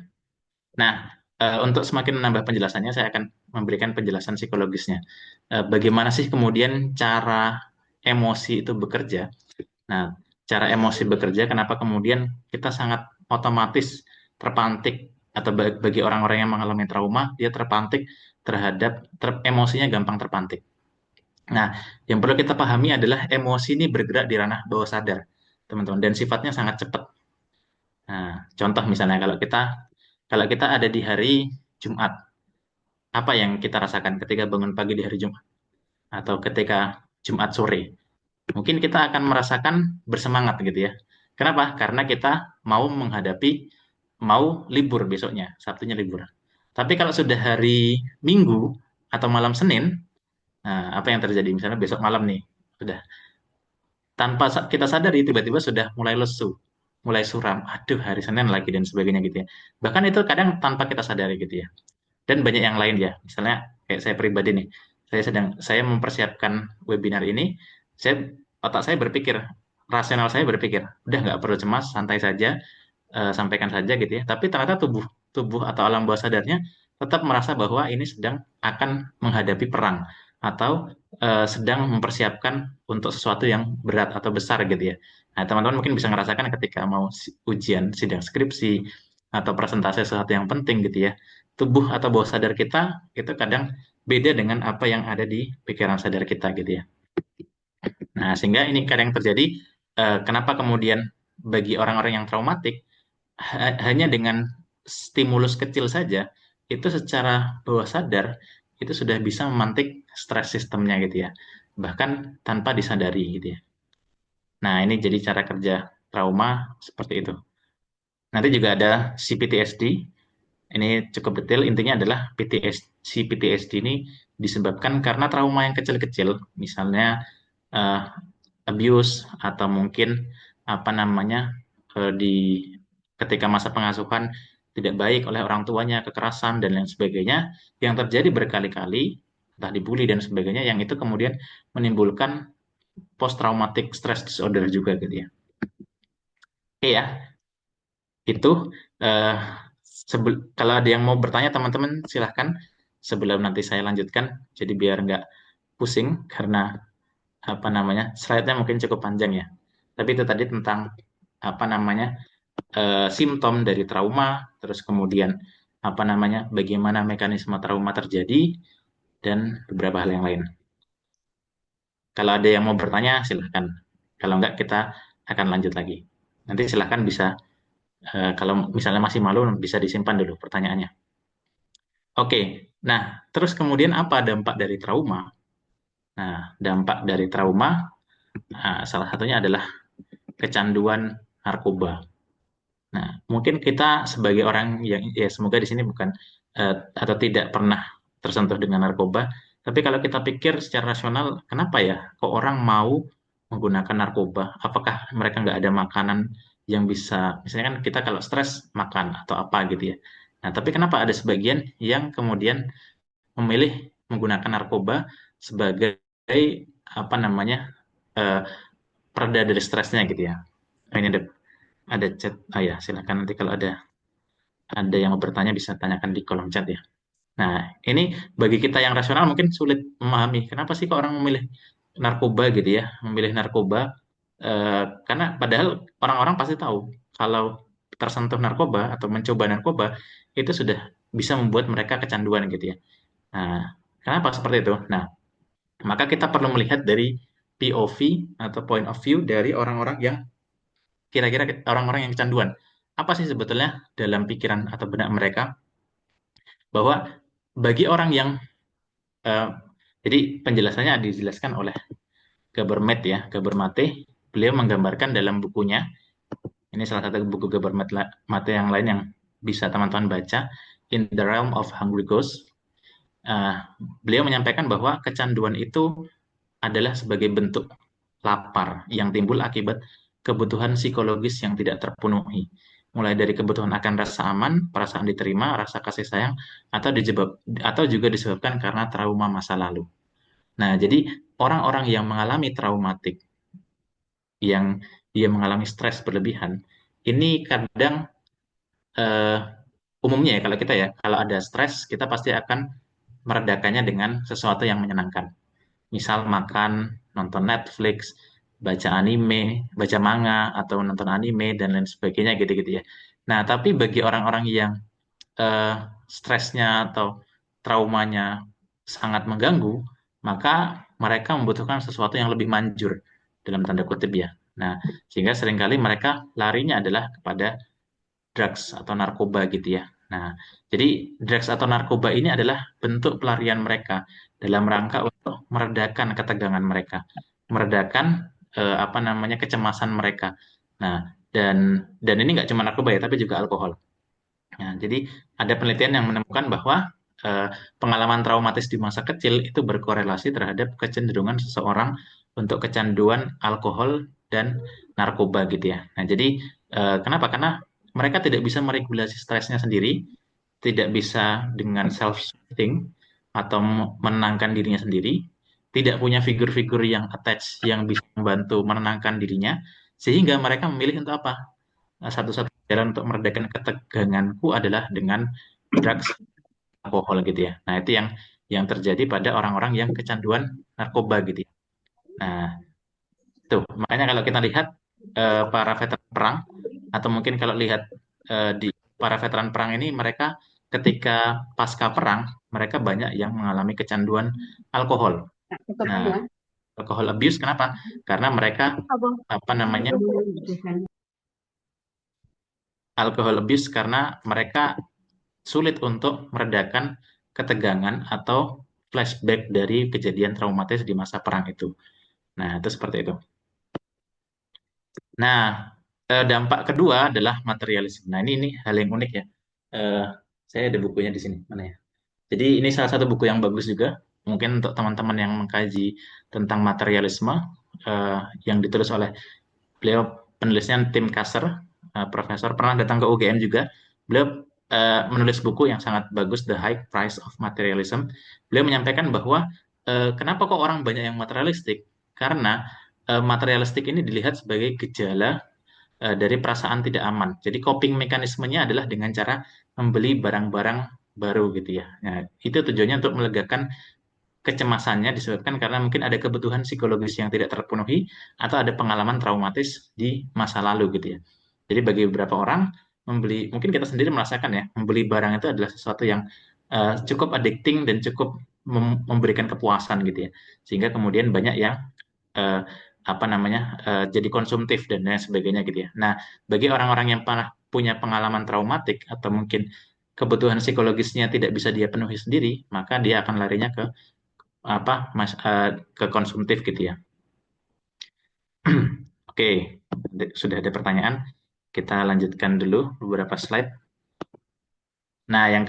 Nah, untuk semakin menambah penjelasannya, saya akan memberikan penjelasan psikologisnya. Bagaimana sih kemudian cara emosi itu bekerja? Nah, cara emosi bekerja, kenapa kemudian kita sangat otomatis terpantik atau bagi orang-orang yang mengalami trauma, dia terpantik terhadap emosinya gampang terpantik. Nah, yang perlu kita pahami adalah emosi ini bergerak di ranah bawah sadar, teman-teman, dan sifatnya sangat cepat. Nah, contoh misalnya kalau kita ada di hari Jumat, apa yang kita rasakan ketika bangun pagi di hari Jumat atau ketika Jumat sore? Mungkin kita akan merasakan bersemangat gitu ya. Kenapa? Karena kita mau libur besoknya, Sabtunya libur. Tapi kalau sudah hari Minggu atau malam Senin, nah apa yang terjadi? Misalnya besok malam nih, sudah tanpa kita sadari tiba-tiba sudah mulai lesu, mulai suram. Aduh, hari Senin lagi dan sebagainya gitu ya. Bahkan itu kadang tanpa kita sadari gitu ya. Dan banyak yang lain ya. Misalnya kayak saya pribadi nih, saya mempersiapkan webinar ini, otak saya berpikir, rasional saya berpikir, udah nggak perlu cemas, santai saja, sampaikan saja gitu ya. Tapi ternyata tubuh tubuh atau alam bawah sadarnya tetap merasa bahwa ini sedang akan menghadapi perang atau sedang mempersiapkan untuk sesuatu yang berat atau besar gitu ya. Nah, teman-teman mungkin bisa ngerasakan ketika mau ujian sidang skripsi atau presentasi sesuatu yang penting gitu ya. Tubuh atau bawah sadar kita itu kadang beda dengan apa yang ada di pikiran sadar kita gitu ya. Nah, sehingga ini kadang terjadi kenapa kemudian bagi orang-orang yang traumatik hanya dengan stimulus kecil saja itu secara bawah sadar itu sudah bisa memantik stres sistemnya gitu ya. Bahkan tanpa disadari gitu ya. Nah, ini jadi cara kerja trauma seperti itu. Nanti juga ada CPTSD. Ini cukup detail. Intinya adalah CPTSD ini disebabkan karena trauma yang kecil-kecil, misalnya eh, abuse atau mungkin apa namanya di ketika masa pengasuhan tidak baik oleh orang tuanya, kekerasan dan lain sebagainya yang terjadi berkali-kali, entah dibully dan sebagainya, yang itu kemudian menimbulkan post traumatic stress disorder juga gitu ya. Oke ya, itu eh, kalau ada yang mau bertanya teman-teman silahkan sebelum nanti saya lanjutkan. Jadi biar nggak pusing karena apa namanya slide-nya mungkin cukup panjang ya. Tapi itu tadi tentang apa namanya simptom dari trauma, terus kemudian apa namanya bagaimana mekanisme trauma terjadi dan beberapa hal yang lain. Kalau ada yang mau bertanya silahkan. Kalau enggak kita akan lanjut lagi. Nanti silahkan bisa kalau misalnya masih malu bisa disimpan dulu pertanyaannya. Oke, nah terus kemudian apa dampak dari trauma? Nah, dampak dari trauma salah satunya adalah kecanduan narkoba. Nah, mungkin kita sebagai orang yang ya semoga di sini bukan atau tidak pernah tersentuh dengan narkoba, tapi kalau kita pikir secara rasional, kenapa ya kok orang mau menggunakan narkoba? Apakah mereka nggak ada makanan yang bisa, misalnya kan kita kalau stres makan atau apa gitu ya. Nah, tapi kenapa ada sebagian yang kemudian memilih menggunakan narkoba sebagai apa namanya eh, pereda dari stresnya gitu ya. Oh, ini ada chat. Ah ya, silakan nanti kalau ada yang mau bertanya bisa tanyakan di kolom chat ya. Nah, ini bagi kita yang rasional mungkin sulit memahami kenapa sih kok orang memilih narkoba gitu ya, memilih narkoba karena padahal orang-orang pasti tahu kalau tersentuh narkoba atau mencoba narkoba itu sudah bisa membuat mereka kecanduan gitu ya. Nah, kenapa seperti itu? Nah, maka kita perlu melihat dari POV atau point of view dari orang-orang yang kira-kira orang-orang yang kecanduan. Apa sih sebetulnya dalam pikiran atau benak mereka bahwa bagi orang yang eh, jadi penjelasannya dijelaskan oleh Gabermet ya, Gabermate. Beliau menggambarkan dalam bukunya, ini salah satu buku Gabermate yang lain yang bisa teman-teman baca, In the Realm of Hungry Ghosts. Eh, Beliau menyampaikan bahwa kecanduan itu adalah sebagai bentuk lapar yang timbul akibat kebutuhan psikologis yang tidak terpenuhi. Mulai dari kebutuhan akan rasa aman, perasaan diterima, rasa kasih sayang, atau juga disebabkan karena trauma masa lalu. Nah, jadi orang-orang yang mengalami traumatik, yang dia mengalami stres berlebihan, ini kadang eh, umumnya ya kalau kita ya, kalau ada stres kita pasti akan meredakannya dengan sesuatu yang menyenangkan. Misal makan, nonton Netflix, baca anime, baca manga, atau nonton anime, dan lain sebagainya gitu-gitu ya. Nah, tapi bagi orang-orang yang eh, stresnya atau traumanya sangat mengganggu, maka mereka membutuhkan sesuatu yang lebih manjur, dalam tanda kutip ya. Nah, sehingga seringkali mereka larinya adalah kepada drugs atau narkoba gitu ya. Nah, jadi drugs atau narkoba ini adalah bentuk pelarian mereka dalam rangka untuk meredakan ketegangan mereka, meredakan apa namanya kecemasan mereka. Nah, dan ini nggak cuma narkoba ya, tapi juga alkohol. Nah, jadi ada penelitian yang menemukan bahwa eh, pengalaman traumatis di masa kecil itu berkorelasi terhadap kecenderungan seseorang untuk kecanduan alkohol dan narkoba gitu ya. Nah, jadi kenapa? Karena mereka tidak bisa meregulasi stresnya sendiri, tidak bisa dengan self-soothing atau menenangkan dirinya sendiri, tidak punya figur-figur yang attach yang bisa membantu menenangkan dirinya, sehingga mereka memilih untuk apa? Satu-satu jalan untuk meredakan keteganganku adalah dengan drugs, alkohol gitu ya. Nah, itu yang terjadi pada orang-orang yang kecanduan narkoba gitu ya. Nah, tuh, makanya kalau kita lihat para veteran perang, atau mungkin kalau lihat di para veteran perang ini, mereka ketika pasca perang, mereka banyak yang mengalami kecanduan alkohol. Nah, alkohol abuse kenapa? Karena mereka apa namanya alkohol abuse karena mereka sulit untuk meredakan ketegangan atau flashback dari kejadian traumatis di masa perang itu. Nah, itu seperti itu. Nah, dampak kedua adalah materialisme. Nah, ini hal yang unik ya. Eh, saya ada bukunya di sini. Mana ya? Jadi ini salah satu buku yang bagus juga. Mungkin untuk teman-teman yang mengkaji tentang materialisme, eh, yang ditulis oleh beliau, penulisnya Tim Kasser, profesor, pernah datang ke UGM juga. Beliau menulis buku yang sangat bagus, The High Price of Materialism. Beliau menyampaikan bahwa kenapa kok orang banyak yang materialistik? Karena materialistik ini dilihat sebagai gejala dari perasaan tidak aman. Jadi coping mekanismenya adalah dengan cara membeli barang-barang baru gitu ya. Nah, itu tujuannya untuk melegakan kecemasannya disebabkan karena mungkin ada kebutuhan psikologis yang tidak terpenuhi atau ada pengalaman traumatis di masa lalu gitu ya. Jadi bagi beberapa orang membeli, mungkin kita sendiri merasakan ya, membeli barang itu adalah sesuatu yang cukup addicting dan cukup memberikan kepuasan gitu ya. Sehingga kemudian banyak yang eh, apa namanya jadi konsumtif dan lain sebagainya gitu ya. Nah, bagi orang-orang yang pernah punya pengalaman traumatik atau mungkin kebutuhan psikologisnya tidak bisa dia penuhi sendiri, maka dia akan larinya ke ke konsumtif gitu ya. Oke, sudah ada pertanyaan. Kita lanjutkan dulu beberapa slide. Nah, yang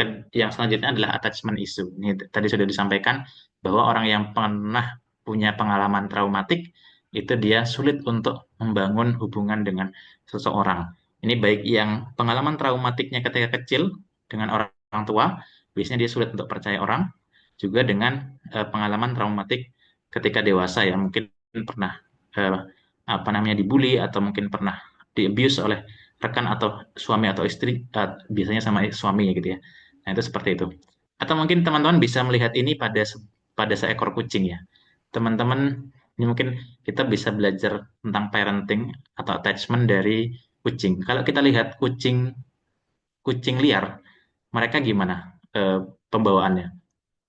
selanjutnya adalah attachment issue. Ini tadi sudah disampaikan bahwa orang yang pernah punya pengalaman traumatik itu dia sulit untuk membangun hubungan dengan seseorang. Ini baik yang pengalaman traumatiknya ketika kecil dengan orang tua, biasanya dia sulit untuk percaya orang, juga dengan pengalaman traumatik ketika dewasa ya, mungkin pernah eh, dibully atau mungkin pernah di-abuse oleh rekan atau suami atau istri, biasanya sama suaminya gitu ya. Nah, itu seperti itu. Atau mungkin teman-teman bisa melihat ini pada seekor kucing ya. Teman-teman, ini mungkin kita bisa belajar tentang parenting atau attachment dari kucing. Kalau kita lihat kucing kucing liar, mereka gimana pembawaannya?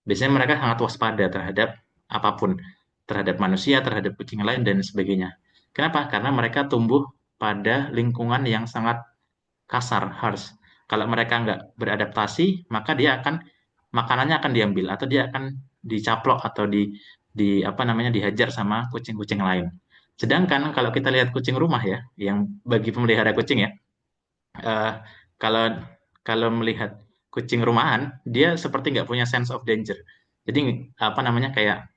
Biasanya mereka sangat waspada terhadap apapun, terhadap manusia, terhadap kucing lain, dan sebagainya. Kenapa? Karena mereka tumbuh pada lingkungan yang sangat kasar, harsh. Kalau mereka nggak beradaptasi, maka dia akan makanannya akan diambil atau dia akan dicaplok atau dihajar sama kucing-kucing lain. Sedangkan kalau kita lihat kucing rumah ya, yang bagi pemelihara kucing ya, eh, kalau kalau melihat kucing rumahan, dia seperti nggak punya sense of danger. Jadi kayak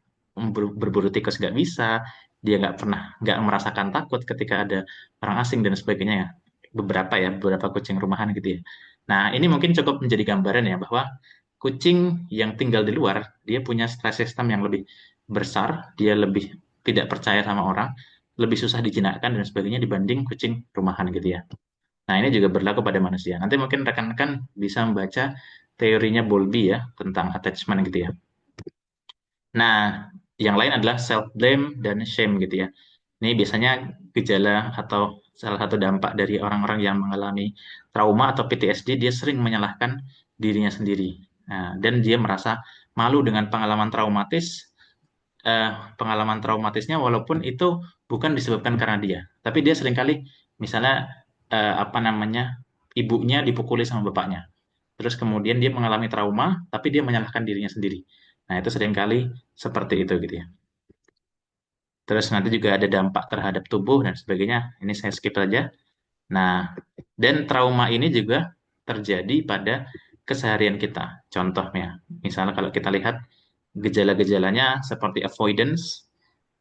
berburu tikus nggak bisa, dia nggak merasakan takut ketika ada orang asing dan sebagainya ya. Beberapa kucing rumahan gitu ya. Nah, ini mungkin cukup menjadi gambaran ya bahwa kucing yang tinggal di luar, dia punya stress system yang lebih besar, dia lebih tidak percaya sama orang, lebih susah dijinakkan dan sebagainya dibanding kucing rumahan gitu ya. Nah, ini juga berlaku pada manusia. Nanti mungkin rekan-rekan bisa membaca teorinya Bowlby ya tentang attachment gitu ya. Nah, yang lain adalah self blame dan shame gitu ya. Ini biasanya gejala atau salah satu dampak dari orang-orang yang mengalami trauma atau PTSD, dia sering menyalahkan dirinya sendiri. Nah, dan dia merasa malu dengan pengalaman traumatisnya walaupun itu bukan disebabkan karena dia. Tapi dia seringkali misalnya eh, apa namanya ibunya dipukuli sama bapaknya. Terus kemudian dia mengalami trauma, tapi dia menyalahkan dirinya sendiri. Nah, itu seringkali seperti itu gitu ya. Terus nanti juga ada dampak terhadap tubuh dan sebagainya. Ini saya skip saja. Nah, dan trauma ini juga terjadi pada keseharian kita. Contohnya, misalnya kalau kita lihat gejala-gejalanya seperti avoidance.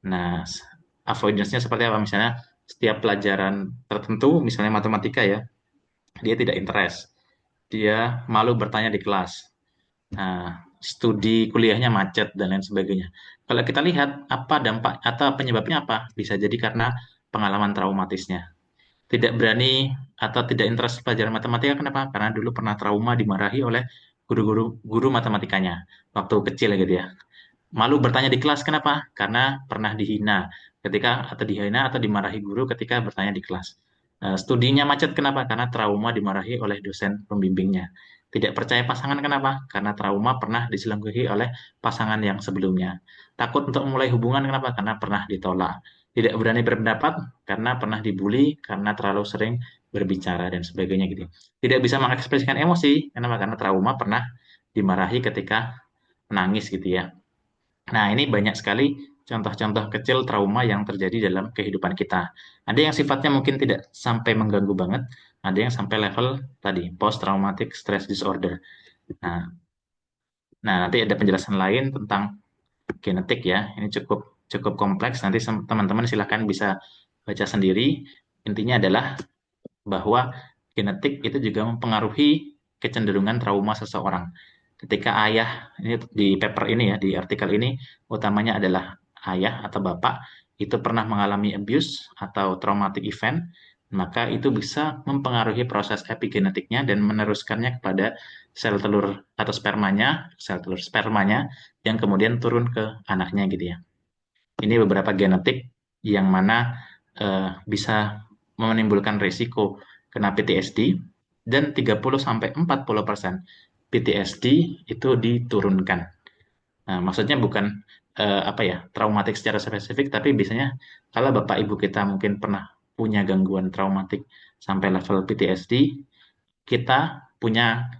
Nah, avoidance-nya seperti apa? Misalnya setiap pelajaran tertentu, misalnya matematika ya, dia tidak interest. Dia malu bertanya di kelas. Nah, studi kuliahnya macet dan lain sebagainya. Kalau kita lihat apa dampak atau penyebabnya apa? Bisa jadi karena pengalaman traumatisnya. Tidak berani atau tidak interest pelajaran matematika kenapa? Karena dulu pernah trauma dimarahi oleh guru matematikanya waktu kecil gitu ya. Malu bertanya di kelas kenapa? Karena pernah dihina atau dihina atau dimarahi guru ketika bertanya di kelas. Studinya macet kenapa? Karena trauma dimarahi oleh dosen pembimbingnya. Tidak percaya pasangan kenapa? Karena trauma pernah diselingkuhi oleh pasangan yang sebelumnya. Takut untuk memulai hubungan kenapa? Karena pernah ditolak. Tidak berani berpendapat karena pernah dibully, karena terlalu sering berbicara dan sebagainya gitu. Tidak bisa mengekspresikan emosi kenapa? Karena trauma pernah dimarahi ketika menangis gitu ya. Nah, ini banyak sekali contoh-contoh kecil trauma yang terjadi dalam kehidupan kita. Ada yang sifatnya mungkin tidak sampai mengganggu banget, ada yang sampai level tadi, post traumatic stress disorder. Nah, nanti ada penjelasan lain tentang genetik ya. Ini cukup cukup kompleks. Nanti teman-teman silakan bisa baca sendiri. Intinya adalah bahwa genetik itu juga mempengaruhi kecenderungan trauma seseorang. Ketika ayah, ini di paper ini ya, di artikel ini, utamanya adalah ayah atau bapak, itu pernah mengalami abuse atau traumatic event, maka itu bisa mempengaruhi proses epigenetiknya dan meneruskannya kepada sel telur atau sel telur spermanya, yang kemudian turun ke anaknya gitu ya. Ini beberapa genetik yang mana bisa menimbulkan risiko kena PTSD, dan 30-40% PTSD itu diturunkan. Nah, maksudnya bukan apa ya, traumatik secara spesifik, tapi biasanya kalau bapak ibu kita mungkin pernah punya gangguan traumatik sampai level PTSD, kita punya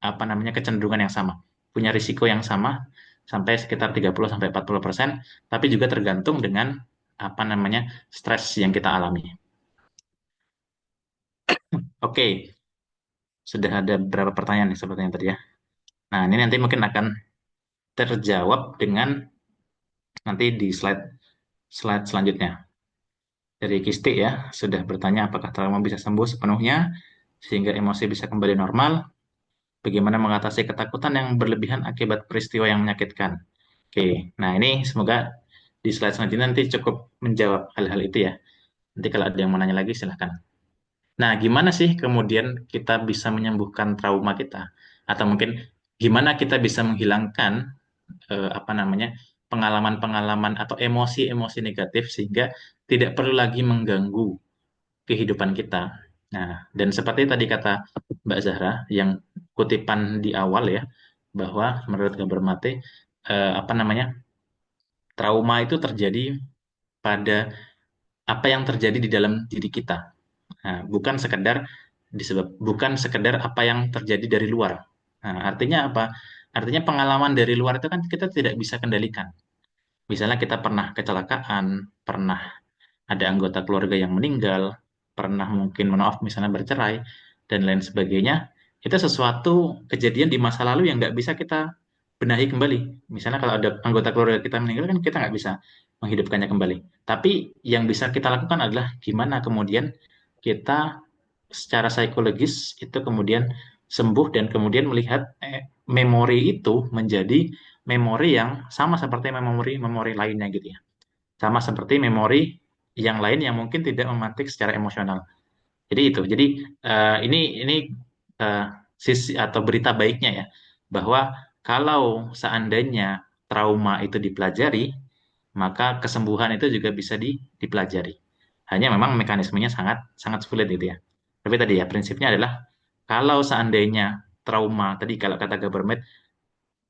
apa namanya kecenderungan yang sama, punya risiko yang sama sampai sekitar 30-40%, tapi juga tergantung dengan apa namanya stres yang kita alami. Oke, sudah ada beberapa pertanyaan nih sepertinya tadi ya. Nah, ini nanti mungkin akan terjawab dengan nanti di slide slide selanjutnya. Dari Kisti ya, sudah bertanya apakah trauma bisa sembuh sepenuhnya sehingga emosi bisa kembali normal. Bagaimana mengatasi ketakutan yang berlebihan akibat peristiwa yang menyakitkan? Oke, nah ini semoga di slide selanjutnya nanti cukup menjawab hal-hal itu ya. Nanti kalau ada yang mau nanya lagi silahkan. Nah, gimana sih kemudian kita bisa menyembuhkan trauma kita? Atau mungkin gimana kita bisa menghilangkan apa namanya pengalaman-pengalaman atau emosi-emosi negatif sehingga tidak perlu lagi mengganggu kehidupan kita. Nah, dan seperti tadi kata Mbak Zahra yang kutipan di awal ya, bahwa menurut Gabor Mate apa namanya trauma itu terjadi pada apa yang terjadi di dalam diri kita. Nah, bukan sekedar apa yang terjadi dari luar. Nah, artinya apa? Artinya pengalaman dari luar itu kan kita tidak bisa kendalikan. Misalnya kita pernah kecelakaan, pernah ada anggota keluarga yang meninggal, pernah mungkin maaf misalnya bercerai, dan lain sebagainya, itu sesuatu kejadian di masa lalu yang nggak bisa kita benahi kembali. Misalnya kalau ada anggota keluarga kita meninggal, kan kita nggak bisa menghidupkannya kembali. Tapi yang bisa kita lakukan adalah gimana kemudian kita secara psikologis itu kemudian sembuh dan kemudian melihat memori itu menjadi memori yang sama seperti memori-memori lainnya gitu ya. Sama seperti memori yang lain yang mungkin tidak memantik secara emosional. Jadi itu. Jadi ini eh, sisi atau berita baiknya ya, bahwa kalau seandainya trauma itu dipelajari, maka kesembuhan itu juga bisa dipelajari. Hanya memang mekanismenya sangat sangat sulit gitu ya. Tapi tadi ya prinsipnya adalah kalau seandainya trauma tadi kalau kata Gabermed,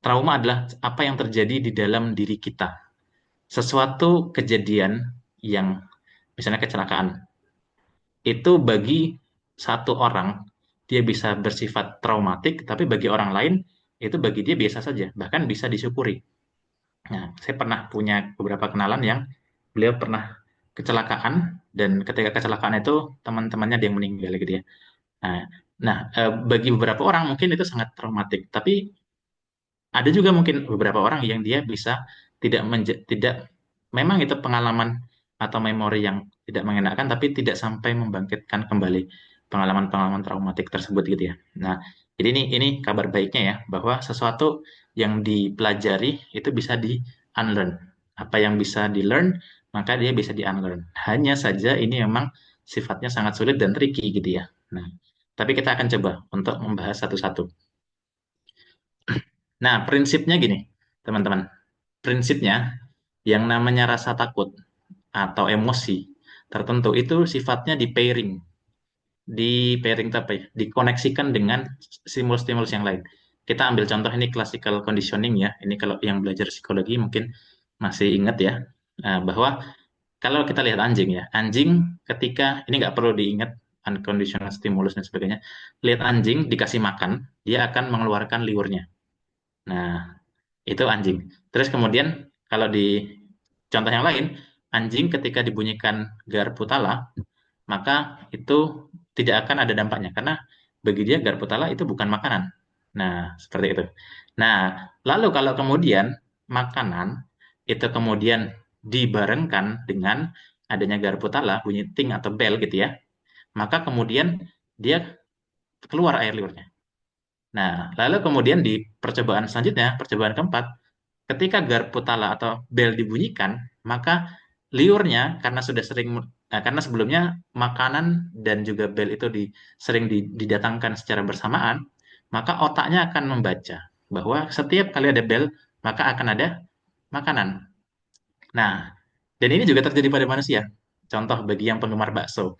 trauma adalah apa yang terjadi di dalam diri kita. Sesuatu kejadian yang misalnya kecelakaan itu bagi satu orang dia bisa bersifat traumatik, tapi bagi orang lain itu bagi dia biasa saja, bahkan bisa disyukuri. Nah, saya pernah punya beberapa kenalan yang beliau pernah kecelakaan dan ketika kecelakaan itu teman-temannya ada yang meninggal gitu ya. Nah, bagi beberapa orang mungkin itu sangat traumatik, tapi ada juga mungkin beberapa orang yang dia bisa tidak memang itu pengalaman atau memori yang tidak mengenakan tapi tidak sampai membangkitkan kembali pengalaman-pengalaman traumatik tersebut gitu ya. Nah, jadi ini kabar baiknya ya bahwa sesuatu yang dipelajari itu bisa di unlearn. Apa yang bisa di learn maka dia bisa di unlearn. Hanya saja ini memang sifatnya sangat sulit dan tricky gitu ya. Nah, tapi kita akan coba untuk membahas satu-satu. Nah, prinsipnya gini, teman-teman. Prinsipnya, yang namanya rasa takut atau emosi tertentu itu sifatnya di pairing apa ya, dikoneksikan dengan stimulus-stimulus yang lain. Kita ambil contoh ini classical conditioning ya. Ini kalau yang belajar psikologi mungkin masih ingat ya, bahwa kalau kita lihat anjing ya, anjing ketika ini nggak perlu diingat unconditional stimulus dan sebagainya. Lihat anjing dikasih makan, dia akan mengeluarkan liurnya. Nah, itu anjing. Terus kemudian kalau di contoh yang lain, anjing ketika dibunyikan garpu tala, maka itu tidak akan ada dampaknya karena bagi dia garpu tala itu bukan makanan. Nah, seperti itu. Nah, lalu kalau kemudian makanan itu kemudian dibarengkan dengan adanya garpu tala, bunyi ting atau bel gitu ya, maka kemudian dia keluar air liurnya. Nah, lalu kemudian di percobaan selanjutnya, percobaan keempat, ketika garpu tala atau bel dibunyikan, maka liurnya karena sudah sering karena sebelumnya makanan dan juga bel itu sering didatangkan secara bersamaan, maka otaknya akan membaca bahwa setiap kali ada bel, maka akan ada makanan. Nah, dan ini juga terjadi pada manusia. Contoh bagi yang penggemar bakso.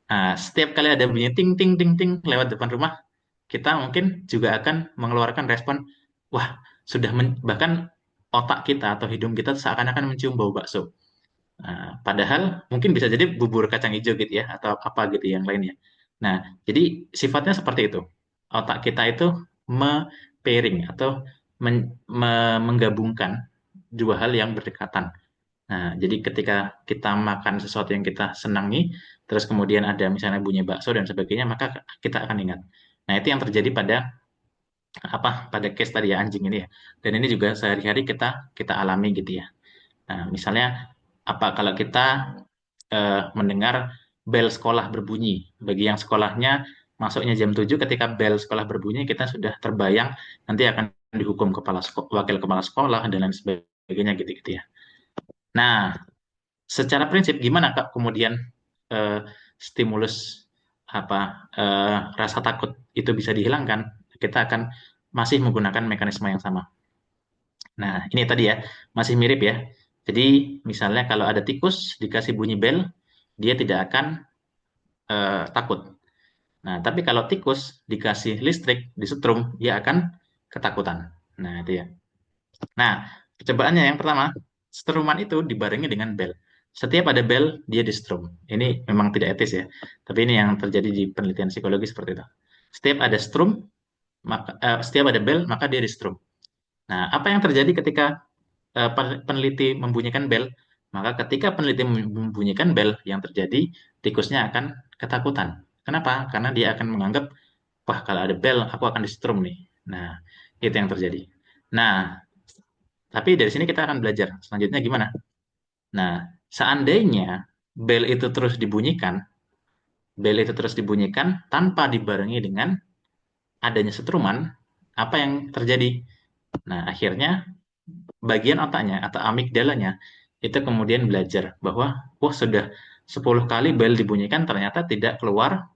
Nah, setiap kali ada bunyi ting ting ting ting lewat depan rumah, kita mungkin juga akan mengeluarkan respon, wah, bahkan otak kita atau hidung kita seakan-akan mencium bau bakso. Nah, padahal mungkin bisa jadi bubur kacang hijau gitu ya, atau apa gitu yang lainnya. Nah, jadi sifatnya seperti itu. Otak kita itu me-pairing atau menggabungkan dua hal yang berdekatan. Nah, jadi ketika kita makan sesuatu yang kita senangi, terus kemudian ada misalnya bunyi bakso dan sebagainya, maka kita akan ingat. Nah, itu yang terjadi pada case tadi ya anjing ini ya. Dan ini juga sehari-hari kita kita alami gitu ya. Nah, misalnya kalau kita mendengar bel sekolah berbunyi, bagi yang sekolahnya masuknya jam 7, ketika bel sekolah berbunyi kita sudah terbayang nanti akan dihukum wakil kepala sekolah dan lain sebagainya gitu-gitu ya. Nah, secara prinsip gimana Kak kemudian eh, stimulus rasa takut itu bisa dihilangkan? Kita akan masih menggunakan mekanisme yang sama. Nah, ini tadi ya, masih mirip ya. Jadi, misalnya kalau ada tikus dikasih bunyi bel, dia tidak akan takut. Nah, tapi kalau tikus dikasih listrik, disetrum, dia akan ketakutan. Nah, itu ya. Nah, percobaannya yang pertama, setruman itu dibarengi dengan bel. Setiap ada bel, dia di-strum. Ini memang tidak etis ya, tapi ini yang terjadi di penelitian psikologi seperti itu. Setiap ada bel, maka dia di-strum. Nah, apa yang terjadi ketika peneliti membunyikan bel? Maka ketika peneliti membunyikan bel, yang terjadi tikusnya akan ketakutan. Kenapa? Karena dia akan menganggap, wah kalau ada bel, aku akan di-strum nih. Nah, itu yang terjadi. Nah, tapi dari sini kita akan belajar selanjutnya gimana. Nah, seandainya bel itu terus dibunyikan, tanpa dibarengi dengan adanya setruman, apa yang terjadi? Nah, akhirnya bagian otaknya atau amigdalanya itu kemudian belajar bahwa, wah sudah 10 kali bel dibunyikan ternyata tidak keluar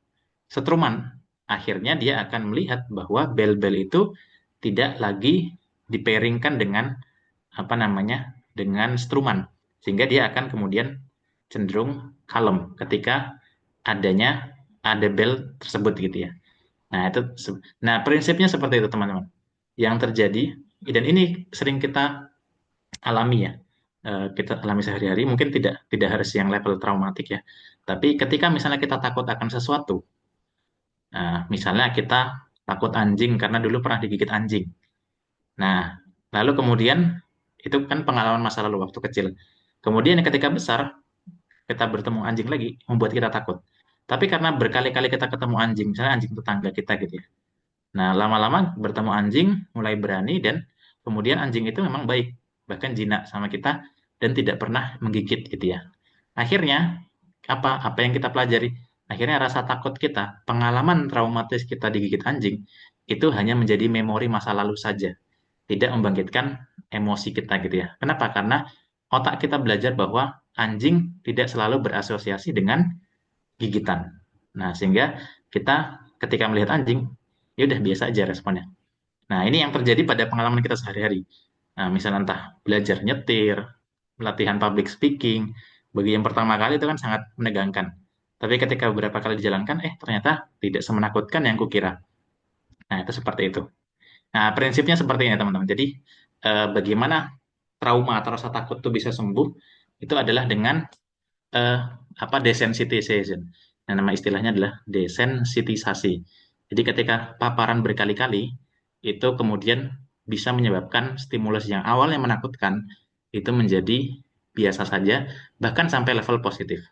setruman. Akhirnya dia akan melihat bahwa bel-bel itu tidak lagi dipairingkan dengan dengan struman, sehingga dia akan kemudian cenderung kalem ketika ada bel tersebut gitu ya. Nah, prinsipnya seperti itu teman-teman yang terjadi, dan ini sering kita alami ya. Kita alami sehari-hari, mungkin tidak tidak harus yang level traumatik ya, tapi ketika misalnya kita takut akan sesuatu. Nah, misalnya kita takut anjing karena dulu pernah digigit anjing. Nah, lalu kemudian itu kan pengalaman masa lalu waktu kecil. Kemudian ketika besar, kita bertemu anjing lagi, membuat kita takut. Tapi karena berkali-kali kita ketemu anjing, misalnya anjing tetangga kita gitu ya. Nah, lama-lama bertemu anjing, mulai berani, dan kemudian anjing itu memang baik, bahkan jinak sama kita, dan tidak pernah menggigit gitu ya. Akhirnya, apa yang kita pelajari? Akhirnya rasa takut kita, pengalaman traumatis kita digigit anjing, itu hanya menjadi memori masa lalu saja, tidak membangkitkan emosi kita gitu ya. Kenapa? Karena otak kita belajar bahwa anjing tidak selalu berasosiasi dengan gigitan. Nah, sehingga kita ketika melihat anjing, ya udah biasa aja responnya. Nah, ini yang terjadi pada pengalaman kita sehari-hari. Nah, misalnya entah belajar nyetir, latihan public speaking, bagi yang pertama kali itu kan sangat menegangkan. Tapi ketika beberapa kali dijalankan, ternyata tidak semenakutkan yang kukira. Nah, itu seperti itu. Nah, prinsipnya seperti ini, teman-teman. Jadi, bagaimana trauma atau rasa takut itu bisa sembuh, itu adalah dengan eh, desensitization. Nah, nama istilahnya adalah desensitisasi. Jadi ketika paparan berkali-kali itu kemudian bisa menyebabkan stimulus yang awalnya menakutkan itu menjadi biasa saja, bahkan sampai level positif.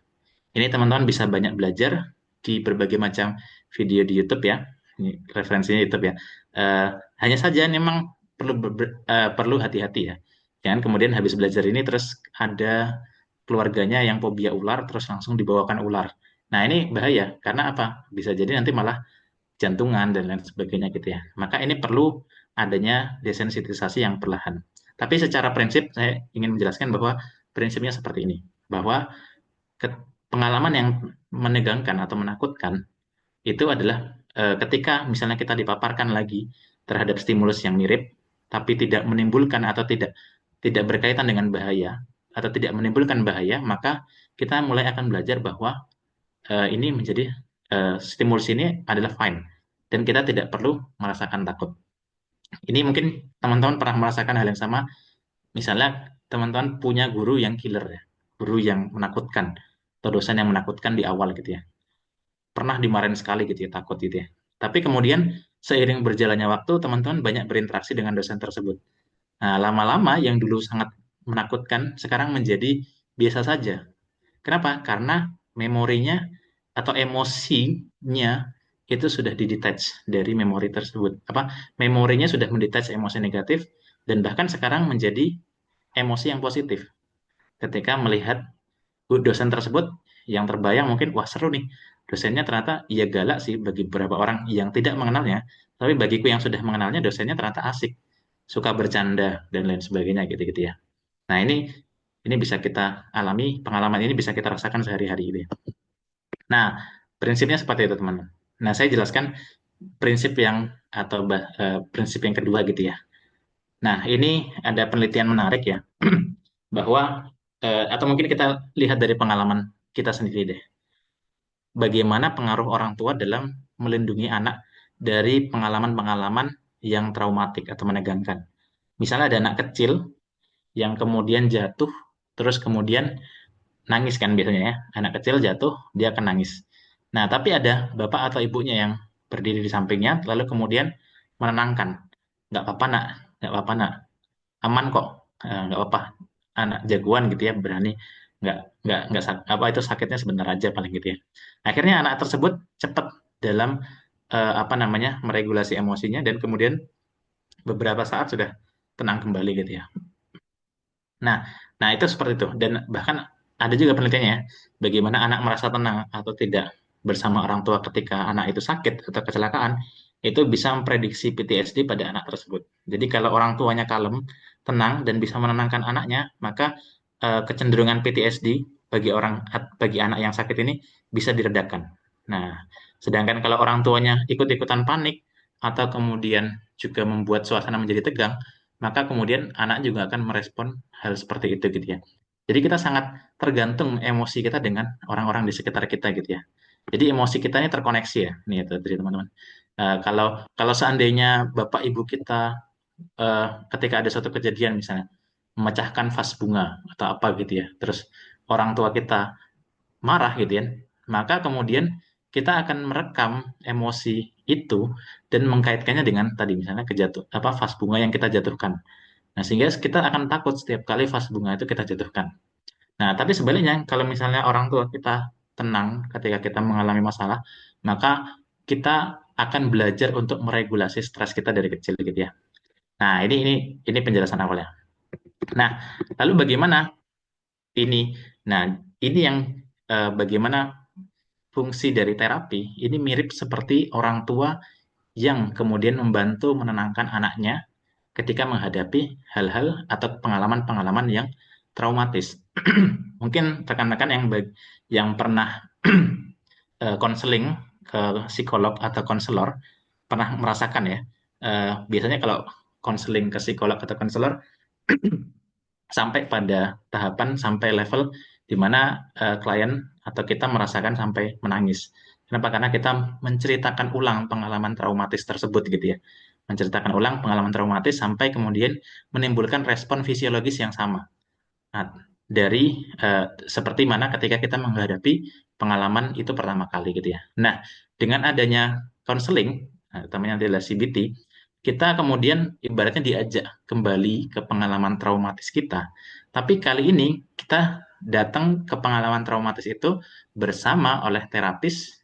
Ini teman-teman bisa banyak belajar di berbagai macam video di YouTube ya. Ini referensinya YouTube ya. Eh, Hanya saja memang perlu hati-hati ya. Jangan kemudian habis belajar ini terus ada keluarganya yang fobia ular terus langsung dibawakan ular. Nah, ini bahaya karena apa? Bisa jadi nanti malah jantungan dan lain sebagainya gitu ya. Maka ini perlu adanya desensitisasi yang perlahan. Tapi secara prinsip saya ingin menjelaskan bahwa prinsipnya seperti ini, bahwa pengalaman yang menegangkan atau menakutkan itu adalah ketika misalnya kita dipaparkan lagi terhadap stimulus yang mirip, tapi tidak menimbulkan atau tidak berkaitan dengan bahaya atau tidak menimbulkan bahaya, maka kita mulai akan belajar bahwa ini menjadi stimulus ini adalah fine dan kita tidak perlu merasakan takut. Ini mungkin teman-teman pernah merasakan hal yang sama, misalnya teman-teman punya guru yang killer ya, guru yang menakutkan atau dosen yang menakutkan di awal gitu ya, pernah dimarahin sekali gitu ya, takut gitu ya. Tapi kemudian seiring berjalannya waktu, teman-teman banyak berinteraksi dengan dosen tersebut. Nah, lama-lama yang dulu sangat menakutkan sekarang menjadi biasa saja. Kenapa? Karena memorinya atau emosinya itu sudah didetach dari memori tersebut. Memorinya sudah mendetach emosi negatif dan bahkan sekarang menjadi emosi yang positif. Ketika melihat dosen tersebut yang terbayang mungkin wah seru nih, dosennya ternyata iya galak sih bagi beberapa orang yang tidak mengenalnya, tapi bagiku yang sudah mengenalnya dosennya ternyata asik, suka bercanda dan lain sebagainya gitu-gitu ya. Nah, ini bisa kita alami, pengalaman ini bisa kita rasakan sehari-hari gitu ya. Nah, prinsipnya seperti itu teman-teman. Nah, saya jelaskan prinsip prinsip yang kedua gitu ya. Nah, ini ada penelitian menarik ya, bahwa atau mungkin kita lihat dari pengalaman kita sendiri deh. Bagaimana pengaruh orang tua dalam melindungi anak dari pengalaman-pengalaman yang traumatik atau menegangkan. Misalnya ada anak kecil yang kemudian jatuh, terus kemudian nangis kan biasanya ya. Anak kecil jatuh, dia akan nangis. Nah, tapi ada bapak atau ibunya yang berdiri di sampingnya, lalu kemudian menenangkan. Nggak apa-apa nak, nggak apa-apa nak, aman kok. Nggak apa-apa, anak jagoan gitu ya, berani, nggak apa itu sakitnya sebentar aja paling gitu ya. Akhirnya anak tersebut cepat dalam meregulasi emosinya dan kemudian beberapa saat sudah tenang kembali gitu ya. Nah, nah itu seperti itu. Dan bahkan ada juga penelitiannya, ya, bagaimana anak merasa tenang atau tidak bersama orang tua ketika anak itu sakit atau kecelakaan, itu bisa memprediksi PTSD pada anak tersebut. Jadi kalau orang tuanya kalem, tenang, dan bisa menenangkan anaknya, maka kecenderungan PTSD bagi anak yang sakit ini bisa diredakan. Nah, sedangkan kalau orang tuanya ikut-ikutan panik atau kemudian juga membuat suasana menjadi tegang, maka kemudian anak juga akan merespon hal seperti itu gitu ya. Jadi kita sangat tergantung emosi kita dengan orang-orang di sekitar kita gitu ya. Jadi emosi kita ini terkoneksi ya, nih itu tadi teman-teman. Kalau kalau seandainya bapak ibu kita ketika ada suatu kejadian misalnya memecahkan vas bunga atau apa gitu ya, terus orang tua kita marah gitu ya, maka kemudian kita akan merekam emosi itu dan mengkaitkannya dengan tadi misalnya vas bunga yang kita jatuhkan. Nah, sehingga kita akan takut setiap kali vas bunga itu kita jatuhkan. Nah, tapi sebaliknya, kalau misalnya orang tua kita tenang ketika kita mengalami masalah, maka kita akan belajar untuk meregulasi stres kita dari kecil gitu ya. Nah, ini penjelasan awalnya. Nah, lalu bagaimana ini? Nah, ini yang bagaimana fungsi dari terapi ini mirip seperti orang tua yang kemudian membantu menenangkan anaknya ketika menghadapi hal-hal atau pengalaman-pengalaman yang traumatis. Mungkin rekan-rekan yang pernah konseling ke psikolog atau konselor pernah merasakan ya, biasanya kalau konseling ke psikolog atau konselor sampai pada tahapan sampai level di mana klien atau kita merasakan sampai menangis. Kenapa? Karena kita menceritakan ulang pengalaman traumatis tersebut gitu ya. Menceritakan ulang pengalaman traumatis sampai kemudian menimbulkan respon fisiologis yang sama. Nah, dari seperti mana ketika kita menghadapi pengalaman itu pertama kali gitu ya. Nah, dengan adanya konseling, namanya adalah CBT, kita kemudian ibaratnya diajak kembali ke pengalaman traumatis kita. Tapi kali ini kita datang ke pengalaman traumatis itu bersama oleh terapis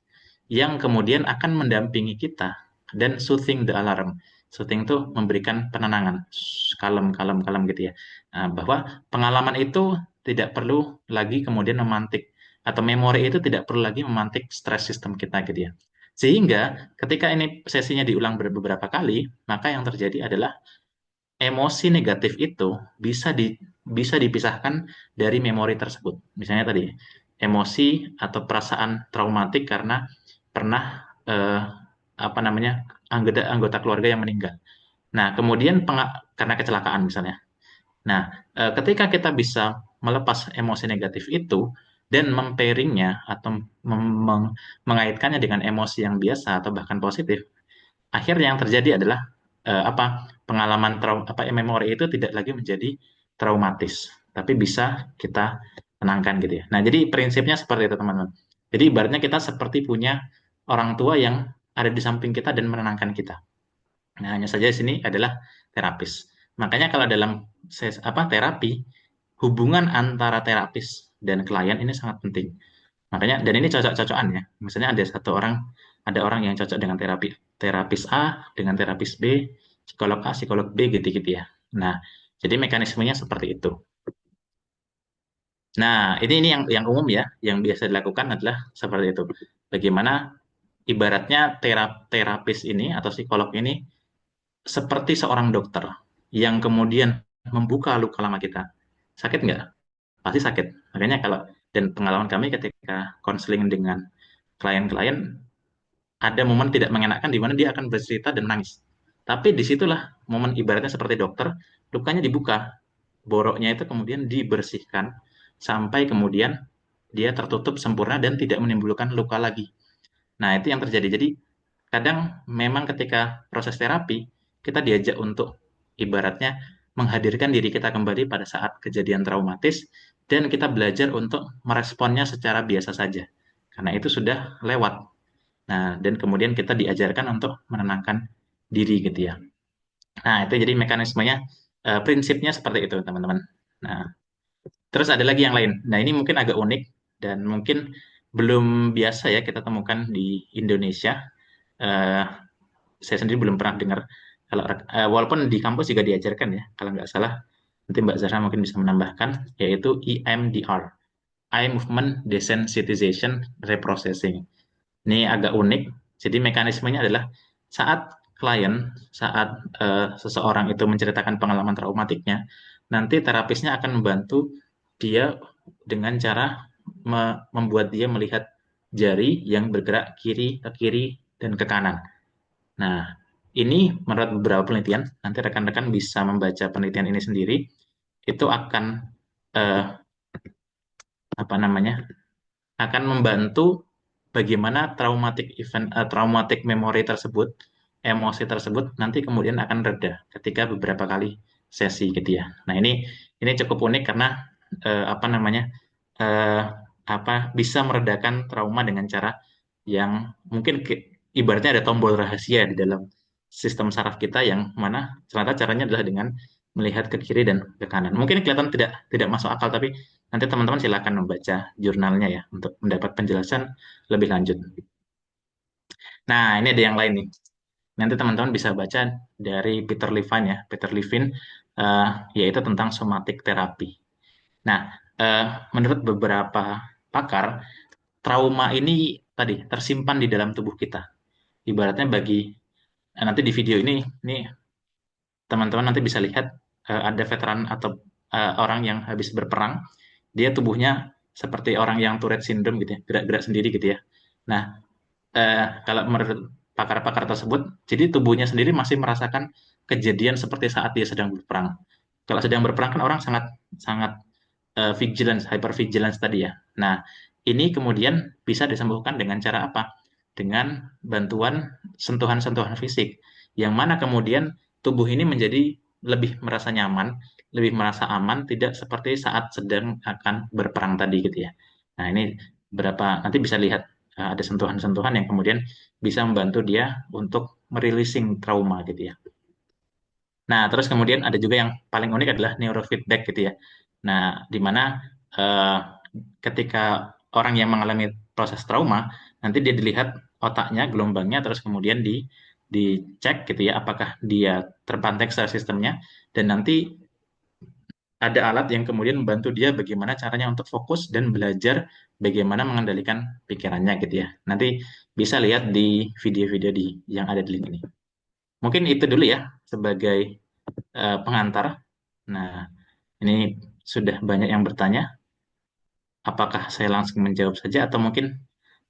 yang kemudian akan mendampingi kita dan soothing the alarm. Soothing itu memberikan penenangan, kalem, kalem, kalem gitu ya. Bahwa pengalaman itu tidak perlu lagi kemudian memantik atau memori itu tidak perlu lagi memantik stres sistem kita gitu ya. Sehingga ketika ini sesinya diulang beberapa kali, maka yang terjadi adalah emosi negatif itu bisa dipisahkan dari memori tersebut. Misalnya tadi emosi atau perasaan traumatik karena pernah apa namanya anggota anggota keluarga yang meninggal. Nah, kemudian karena kecelakaan misalnya. Nah, ketika kita bisa melepas emosi negatif itu dan mempairingnya atau mengaitkannya dengan emosi yang biasa atau bahkan positif, akhirnya yang terjadi adalah apa pengalaman apa memori itu tidak lagi menjadi traumatis, tapi bisa kita tenangkan gitu ya. Nah, jadi prinsipnya seperti itu teman-teman. Jadi ibaratnya kita seperti punya orang tua yang ada di samping kita dan menenangkan kita. Nah, hanya saja di sini adalah terapis. Makanya kalau dalam terapi, hubungan antara terapis dan klien ini sangat penting. Makanya dan ini cocok-cocokan ya. Misalnya ada orang yang cocok dengan terapis A dengan terapis B, psikolog A, psikolog B gitu-gitu ya. Nah, jadi mekanismenya seperti itu. Nah, ini yang umum ya, yang biasa dilakukan adalah seperti itu. Bagaimana ibaratnya terapis ini atau psikolog ini seperti seorang dokter yang kemudian membuka luka lama kita. Sakit nggak? Pasti sakit. Makanya kalau dan pengalaman kami ketika konseling dengan klien-klien ada momen tidak mengenakan di mana dia akan bercerita dan menangis. Tapi disitulah momen ibaratnya seperti dokter, lukanya dibuka, boroknya itu kemudian dibersihkan sampai kemudian dia tertutup sempurna dan tidak menimbulkan luka lagi. Nah, itu yang terjadi. Jadi, kadang memang ketika proses terapi, kita diajak untuk ibaratnya menghadirkan diri kita kembali pada saat kejadian traumatis dan kita belajar untuk meresponnya secara biasa saja. Karena itu sudah lewat. Nah, dan kemudian kita diajarkan untuk menenangkan diri gitu ya. Nah, itu jadi mekanismenya, prinsipnya seperti itu, teman-teman. Nah, terus ada lagi yang lain. Nah, ini mungkin agak unik dan mungkin belum biasa ya kita temukan di Indonesia. Eh, saya sendiri belum pernah dengar. Kalau walaupun di kampus juga diajarkan ya, kalau nggak salah. Nanti Mbak Zahra mungkin bisa menambahkan, yaitu EMDR, Eye Movement Desensitization Reprocessing. Ini agak unik. Jadi mekanismenya adalah saat seseorang itu menceritakan pengalaman traumatiknya, nanti terapisnya akan membantu dia dengan cara membuat dia melihat jari yang bergerak kiri ke kiri dan ke kanan. Nah, ini menurut beberapa penelitian, nanti rekan-rekan bisa membaca penelitian ini sendiri, itu akan eh, apa namanya akan membantu bagaimana traumatic memory tersebut, emosi tersebut nanti kemudian akan reda ketika beberapa kali sesi gitu ya. Nah, ini cukup unik karena apa namanya eh, apa bisa meredakan trauma dengan cara yang mungkin ibaratnya ada tombol rahasia di dalam sistem saraf kita yang mana ternyata caranya adalah dengan melihat ke kiri dan ke kanan. Mungkin kelihatan tidak tidak masuk akal, tapi nanti teman-teman silakan membaca jurnalnya ya untuk mendapat penjelasan lebih lanjut. Nah, ini ada yang lain nih. Nanti teman-teman bisa baca dari Peter Levine ya, Peter Levine yaitu tentang somatic therapy. Nah, menurut beberapa pakar, trauma ini tadi tersimpan di dalam tubuh kita. Ibaratnya nanti di video ini teman-teman nanti bisa lihat ada veteran atau orang yang habis berperang, dia tubuhnya seperti orang yang Tourette syndrome gitu ya, gerak-gerak sendiri gitu ya. Nah, kalau menurut pakar-pakar tersebut, jadi tubuhnya sendiri masih merasakan kejadian seperti saat dia sedang berperang. Kalau sedang berperang kan orang sangat sangat vigilance, hyper vigilance tadi ya. Nah, ini kemudian bisa disembuhkan dengan cara apa? Dengan bantuan sentuhan-sentuhan fisik, yang mana kemudian tubuh ini menjadi lebih merasa nyaman, lebih merasa aman, tidak seperti saat sedang akan berperang tadi gitu ya. Nah, ini berapa nanti bisa lihat ada sentuhan-sentuhan yang kemudian bisa membantu dia untuk merilising trauma gitu ya. Nah, terus kemudian ada juga yang paling unik adalah neurofeedback gitu ya. Nah, di mana eh, ketika orang yang mengalami proses trauma, nanti dia dilihat otaknya, gelombangnya, terus kemudian dicek gitu ya, apakah dia terpantek secara sistemnya, dan nanti ada alat yang kemudian membantu dia bagaimana caranya untuk fokus dan belajar bagaimana mengendalikan pikirannya gitu ya. Nanti bisa lihat di video-video yang ada di link ini. Mungkin itu dulu ya sebagai pengantar. Nah, ini sudah banyak yang bertanya. Apakah saya langsung menjawab saja atau mungkin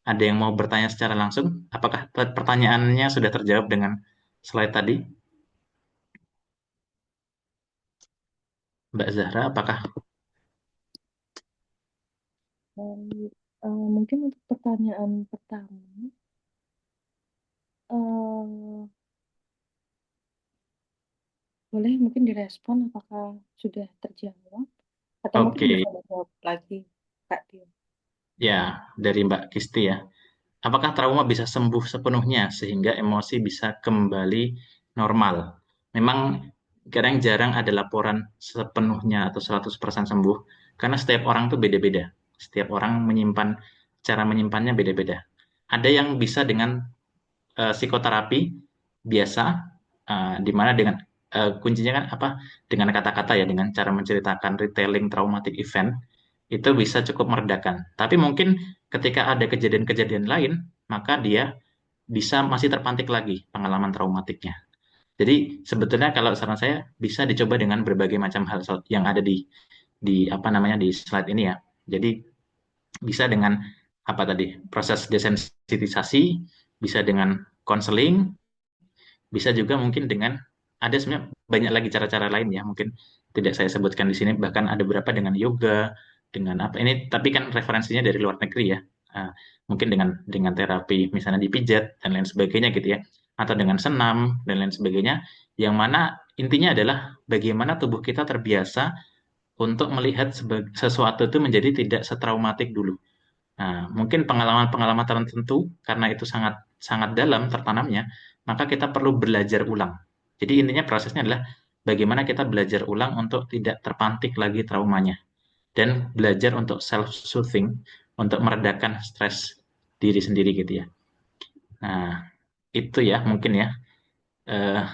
ada yang mau bertanya secara langsung? Apakah pertanyaannya sudah terjawab dengan slide tadi? Mbak Zahra, apakah? Dan, mungkin untuk pertanyaan pertama, eh, boleh mungkin direspon apakah sudah terjawab atau mungkin Oke, bisa dijawab lagi, Kak Tio. ya dari Mbak Kisti ya. Apakah trauma bisa sembuh sepenuhnya sehingga emosi bisa kembali normal? Memang kadang jarang ada laporan sepenuhnya atau 100% sembuh karena setiap orang tuh beda-beda. Setiap orang cara menyimpannya beda-beda. Ada yang bisa dengan psikoterapi biasa, di mana dengan kuncinya kan apa? Dengan kata-kata ya, dengan cara menceritakan retelling traumatic event itu bisa cukup meredakan. Tapi mungkin ketika ada kejadian-kejadian lain, maka dia bisa masih terpantik lagi pengalaman traumatiknya. Jadi sebetulnya kalau saran saya bisa dicoba dengan berbagai macam hal yang ada di apa namanya di slide ini ya. Jadi bisa dengan apa tadi proses desensitisasi, bisa dengan konseling, bisa juga mungkin dengan ada sebenarnya banyak lagi cara-cara lain ya, mungkin tidak saya sebutkan di sini, bahkan ada beberapa dengan yoga, dengan apa ini, tapi kan referensinya dari luar negeri ya. Ah, mungkin dengan terapi misalnya dipijat dan lain sebagainya gitu ya, atau dengan senam dan lain sebagainya, yang mana intinya adalah bagaimana tubuh kita terbiasa untuk melihat sesuatu itu menjadi tidak setraumatik dulu. Nah, mungkin pengalaman-pengalaman tertentu karena itu sangat sangat dalam tertanamnya, maka kita perlu belajar ulang. Jadi intinya prosesnya adalah bagaimana kita belajar ulang untuk tidak terpantik lagi traumanya dan belajar untuk self soothing, untuk meredakan stres diri sendiri gitu ya. Nah, itu ya mungkin ya. Eh,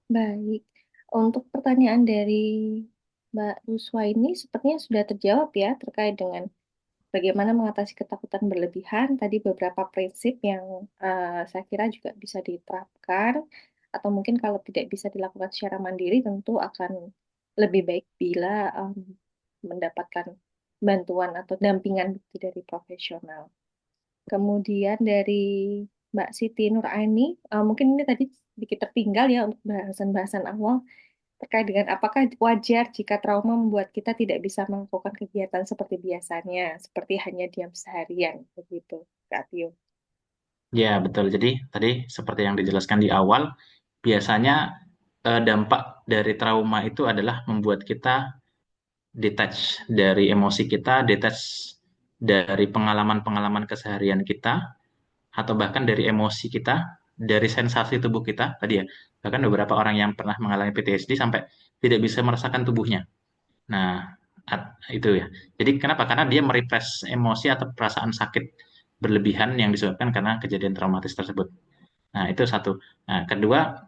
Baik, untuk pertanyaan dari Mbak Ruswa ini sepertinya sudah terjawab ya terkait dengan bagaimana mengatasi ketakutan berlebihan. Tadi beberapa prinsip yang saya kira juga bisa diterapkan, atau mungkin kalau tidak bisa dilakukan secara mandiri, tentu akan lebih baik bila mendapatkan bantuan atau dampingan dari profesional. Kemudian dari Mbak Siti Nuraini, mungkin ini tadi sedikit tertinggal ya untuk bahasan-bahasan awal terkait dengan apakah wajar jika trauma membuat kita tidak bisa melakukan kegiatan seperti biasanya, seperti hanya diam seharian, begitu, Kak Tio. ya betul. Jadi tadi seperti yang dijelaskan di awal, biasanya dampak dari trauma itu adalah membuat kita detach dari emosi kita, detach dari pengalaman-pengalaman keseharian kita, atau bahkan dari emosi kita, dari sensasi tubuh kita tadi ya. Bahkan beberapa orang yang pernah mengalami PTSD sampai tidak bisa merasakan tubuhnya. Nah, itu ya. Jadi kenapa? Karena dia merepress emosi atau perasaan sakit berlebihan yang disebabkan karena kejadian traumatis tersebut. Nah, itu satu. Nah, kedua,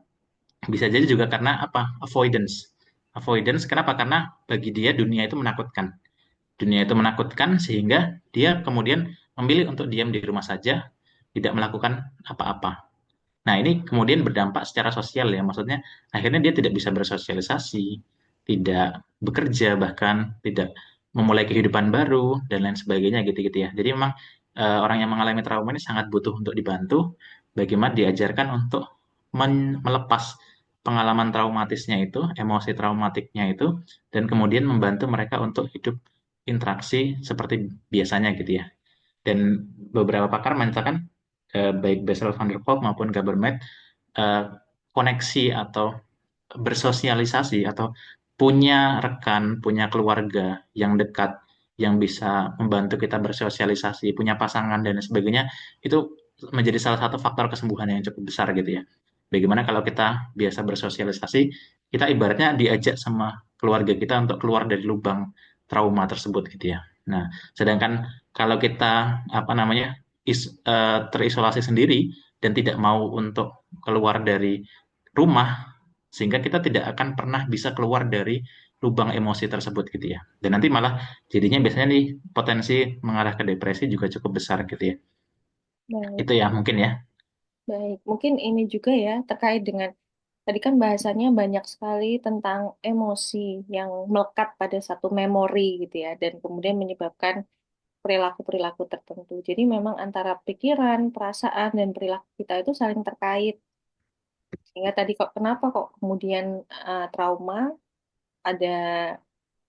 bisa jadi juga karena apa? Avoidance. Avoidance kenapa? Karena bagi dia dunia itu menakutkan. Dunia itu menakutkan sehingga dia kemudian memilih untuk diam di rumah saja, tidak melakukan apa-apa. Nah, ini kemudian berdampak secara sosial ya. Maksudnya akhirnya dia tidak bisa bersosialisasi, tidak bekerja bahkan tidak memulai kehidupan baru dan lain sebagainya gitu-gitu ya. Jadi memang orang yang mengalami trauma ini sangat butuh untuk dibantu, bagaimana diajarkan untuk melepas pengalaman traumatisnya itu, emosi traumatiknya itu, dan kemudian membantu mereka untuk hidup interaksi seperti biasanya gitu ya. Dan beberapa pakar menyatakan baik Bessel van der Kolk maupun Gabermed eh, koneksi atau bersosialisasi atau punya rekan, punya keluarga yang dekat yang bisa membantu kita bersosialisasi, punya pasangan dan sebagainya, itu menjadi salah satu faktor kesembuhan yang cukup besar gitu ya. Bagaimana kalau kita biasa bersosialisasi, kita ibaratnya diajak sama keluarga kita untuk keluar dari lubang trauma tersebut gitu ya. Nah, sedangkan kalau kita apa namanya terisolasi sendiri dan tidak mau untuk keluar dari rumah, sehingga kita tidak akan pernah bisa keluar dari lubang emosi tersebut gitu ya. Dan nanti malah jadinya biasanya nih potensi mengarah ke depresi juga cukup besar gitu ya. Baik, Itu ya mungkin ya. baik. Mungkin ini juga ya terkait dengan tadi kan bahasanya banyak sekali tentang emosi yang melekat pada satu memori gitu ya, dan kemudian menyebabkan perilaku-perilaku tertentu. Jadi memang antara pikiran, perasaan, dan perilaku kita itu saling terkait. Sehingga tadi kok kenapa kok kemudian trauma ada